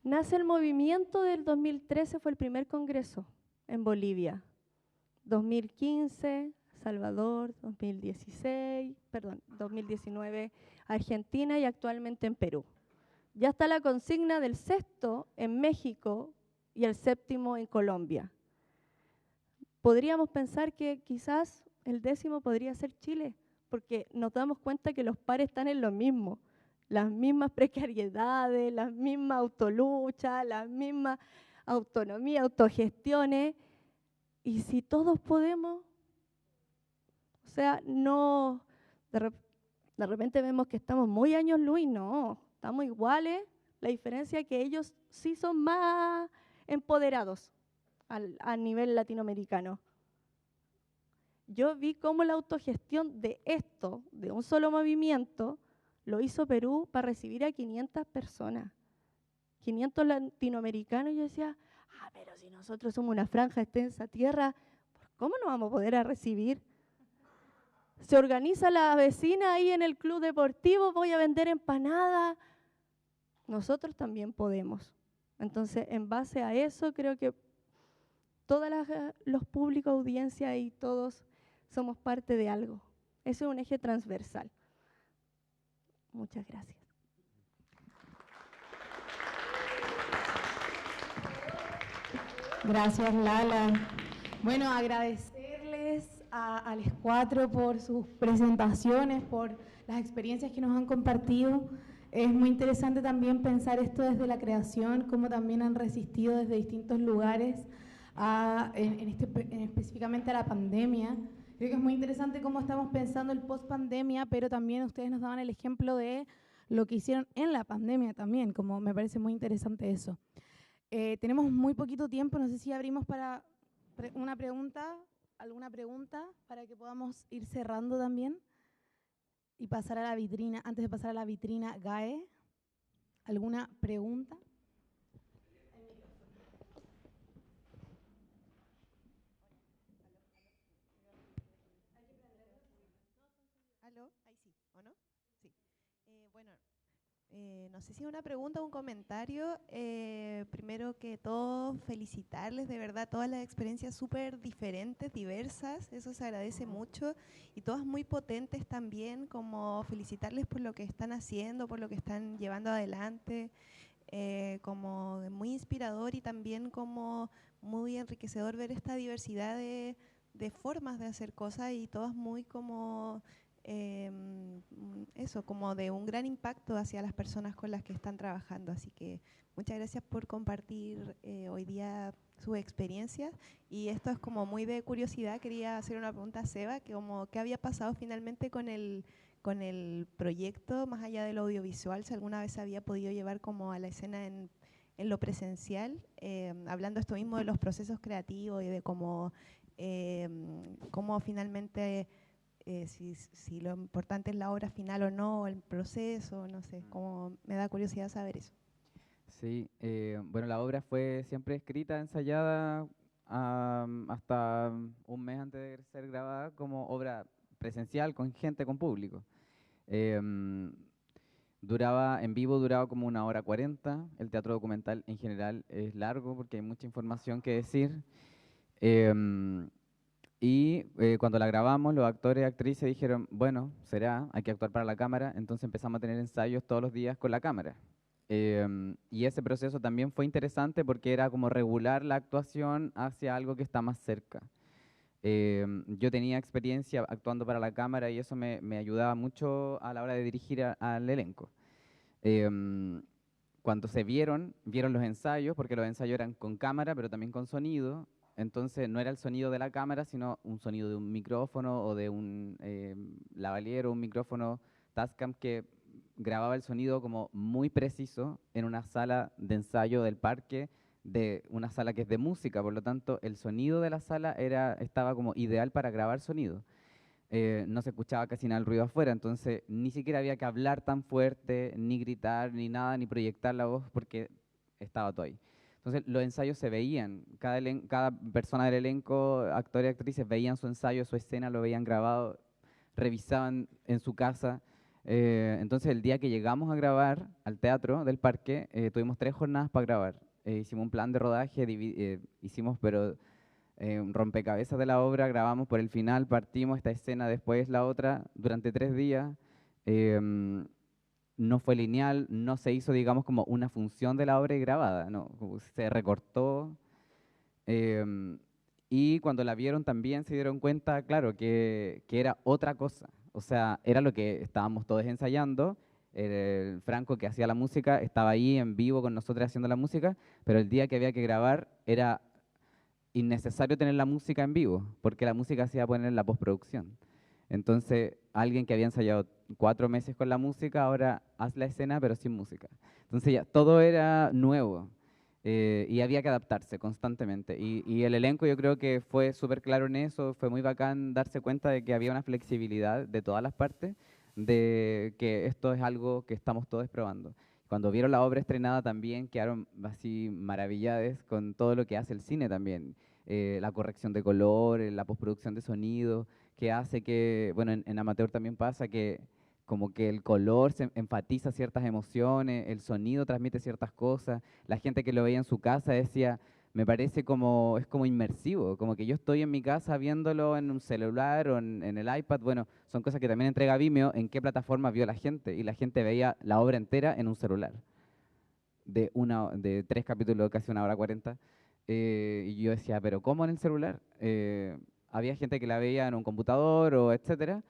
Nace el movimiento del 2013, fue el primer congreso en Bolivia. 2015, Salvador, 2019, Argentina y actualmente en Perú. Ya está la consigna del sexto en México y el séptimo en Colombia. Podríamos pensar que quizás el décimo podría ser Chile, porque nos damos cuenta que los pares están en lo mismo. Las mismas precariedades, las mismas autoluchas, las mismas autonomía, autogestiones. Y si todos podemos, o sea, no, de repente vemos que estamos muy años luz, no, estamos iguales. La diferencia es que ellos sí son más empoderados a nivel latinoamericano. Yo vi cómo la autogestión de esto, de un solo movimiento, lo hizo Perú para recibir a 500 personas, 500 latinoamericanos. Y yo decía, pero si nosotros somos una franja extensa tierra, ¿cómo no vamos a poder recibir? Se organiza la vecina ahí en el club deportivo, voy a vender empanadas. Nosotros también podemos. Entonces, en base a eso, creo que todos los públicos, audiencia y todos somos parte de algo. Eso es un eje transversal. Muchas gracias. Gracias, Lala. Bueno, agradecerles a los cuatro por sus presentaciones, por las experiencias que nos han compartido. Es muy interesante también pensar esto desde la creación, cómo también han resistido desde distintos lugares, específicamente a la pandemia. Creo que es muy interesante cómo estamos pensando el post-pandemia, pero también ustedes nos daban el ejemplo de lo que hicieron en la pandemia también, como me parece muy interesante eso. Tenemos muy poquito tiempo, no sé si abrimos para alguna pregunta para que podamos ir cerrando también y pasar a la vitrina. Antes de pasar a la vitrina, Gae, ¿alguna pregunta? ¿Aló? Ahí sí, ¿o no? Sí. Bueno, no sé si es una pregunta o un comentario. Primero que todo, felicitarles, de verdad, todas las experiencias súper diferentes, diversas, eso se agradece mucho, y todas muy potentes también, como felicitarles por lo que están haciendo, por lo que están llevando adelante, como muy inspirador y también como muy enriquecedor ver esta diversidad de formas de hacer cosas, y todas muy como eso, como de un gran impacto hacia las personas con las que están trabajando. Así que muchas gracias por compartir hoy día sus experiencias. Y esto es como muy de curiosidad, quería hacer una pregunta a Seba, que como qué había pasado finalmente con el proyecto, más allá del audiovisual, si alguna vez había podido llevar como a la escena en lo presencial, hablando esto mismo de los procesos creativos y de cómo finalmente si lo importante es la obra final o no, el proceso, no sé, como me da curiosidad saber eso. Sí, bueno, la obra fue siempre escrita, ensayada hasta un mes antes de ser grabada como obra presencial, con gente, con público. En vivo duraba como 1 hora 40, el teatro documental en general es largo porque hay mucha información que decir. Y cuando la grabamos, los actores y actrices dijeron, bueno, hay que actuar para la cámara, entonces empezamos a tener ensayos todos los días con la cámara. Y ese proceso también fue interesante porque era como regular la actuación hacia algo que está más cerca. Yo tenía experiencia actuando para la cámara y eso me ayudaba mucho a la hora de dirigir al elenco. Cuando se vieron los ensayos, porque los ensayos eran con cámara, pero también con sonido. Entonces no era el sonido de la cámara, sino un sonido de un micrófono o de un lavalier o un micrófono Tascam que grababa el sonido como muy preciso en una sala de ensayo del parque, de una sala que es de música. Por lo tanto, el sonido de la sala estaba como ideal para grabar sonido. No se escuchaba casi nada el ruido afuera, entonces ni siquiera había que hablar tan fuerte, ni gritar, ni nada, ni proyectar la voz, porque estaba todo ahí. Entonces los ensayos se veían, cada persona del elenco, actores y actrices, veían su ensayo, su escena, lo veían grabado, revisaban en su casa. Entonces el día que llegamos a grabar al teatro del parque, tuvimos 3 jornadas para grabar. Hicimos un plan de rodaje, hicimos pero un rompecabezas de la obra, grabamos por el final, partimos esta escena, después la otra, durante 3 días. No fue lineal, no se hizo, digamos, como una función de la obra y grabada, no, como se recortó. Y cuando la vieron también se dieron cuenta, claro, que era otra cosa. O sea, era lo que estábamos todos ensayando. El Franco que hacía la música estaba ahí en vivo con nosotros haciendo la música, pero el día que había que grabar era innecesario tener la música en vivo, porque la música se iba a poner en la postproducción. Entonces, alguien que había ensayado 4 meses con la música, ahora haz la escena, pero sin música. Entonces, ya todo era nuevo y había que adaptarse constantemente. Y el elenco yo creo que fue súper claro en eso, fue muy bacán darse cuenta de que había una flexibilidad de todas las partes, de que esto es algo que estamos todos probando. Cuando vieron la obra estrenada también quedaron así maravillados con todo lo que hace el cine también. La corrección de color, la postproducción de sonido, que hace que, bueno, en amateur también pasa que como que el color se enfatiza ciertas emociones, el sonido transmite ciertas cosas. La gente que lo veía en su casa decía, me parece como, es como inmersivo, como que yo estoy en mi casa viéndolo en un celular o en el iPad. Bueno, son cosas que también entrega Vimeo, en qué plataforma vio la gente, y la gente veía la obra entera en un celular, de 3 capítulos, casi 1 hora 40. Y yo decía, ¿pero cómo en el celular? Había gente que la veía en un computador o etcétera,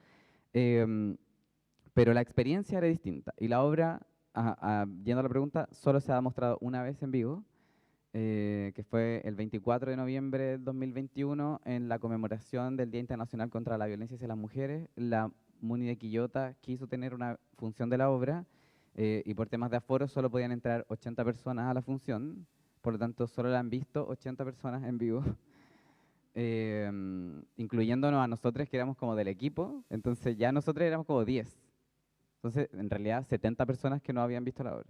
pero la experiencia era distinta. Y la obra, yendo a la pregunta, solo se ha mostrado una vez en vivo, que fue el 24 de noviembre del 2021, en la conmemoración del Día Internacional contra la Violencia hacia las Mujeres. La MUNI de Quillota quiso tener una función de la obra, y por temas de aforo solo podían entrar 80 personas a la función, por lo tanto solo la han visto 80 personas en vivo, incluyéndonos a nosotros que éramos como del equipo. Entonces ya nosotros éramos como 10. Entonces en realidad 70 personas que no habían visto la obra,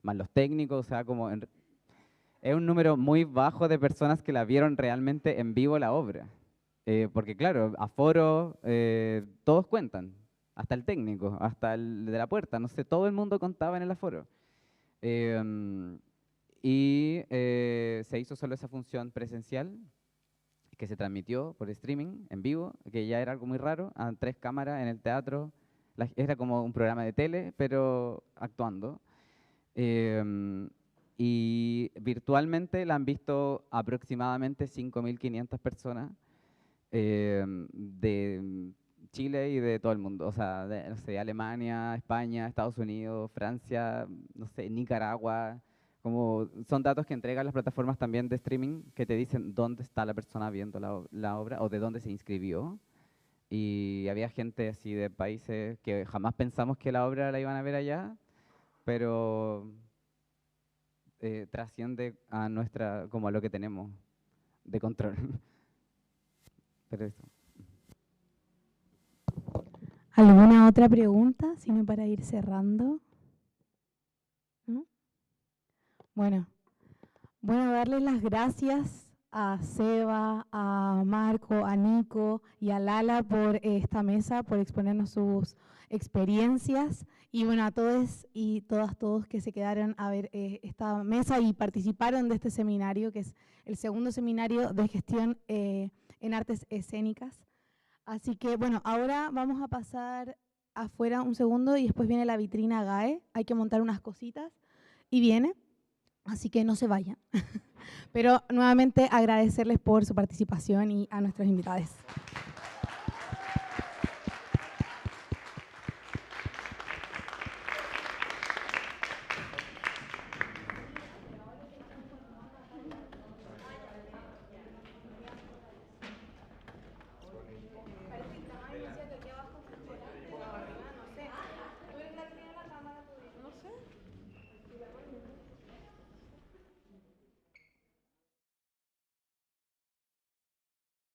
más los técnicos, o sea, como es un número muy bajo de personas que la vieron realmente en vivo la obra. Porque claro, aforo, todos cuentan, hasta el técnico, hasta el de la puerta, no sé, todo el mundo contaba en el aforo. Se hizo solo esa función presencial, que se transmitió por streaming, en vivo, que ya era algo muy raro, a 3 cámaras en el teatro. Era como un programa de tele, pero actuando. Y virtualmente la han visto aproximadamente 5.500 personas de Chile y de todo el mundo. O sea, no sé, Alemania, España, Estados Unidos, Francia, no sé, Nicaragua. Como son datos que entregan las plataformas también de streaming que te dicen dónde está la persona viendo la obra o de dónde se inscribió. Y había gente así de países que jamás pensamos que la obra la iban a ver allá, pero trasciende a como a lo que tenemos de control. Pero eso. ¿Alguna otra pregunta, sino para ir cerrando? ¿No? Bueno, darles las gracias a Seba, a Marco, a Nico y a Lala por esta mesa, por exponernos sus experiencias, y bueno, a todos y todos que se quedaron a ver esta mesa y participaron de este seminario, que es el segundo seminario de gestión en artes escénicas. Así que bueno, ahora vamos a pasar afuera un segundo y después viene la vitrina GAE, hay que montar unas cositas y viene, así que no se vayan. Pero nuevamente agradecerles por su participación y a nuestros invitados.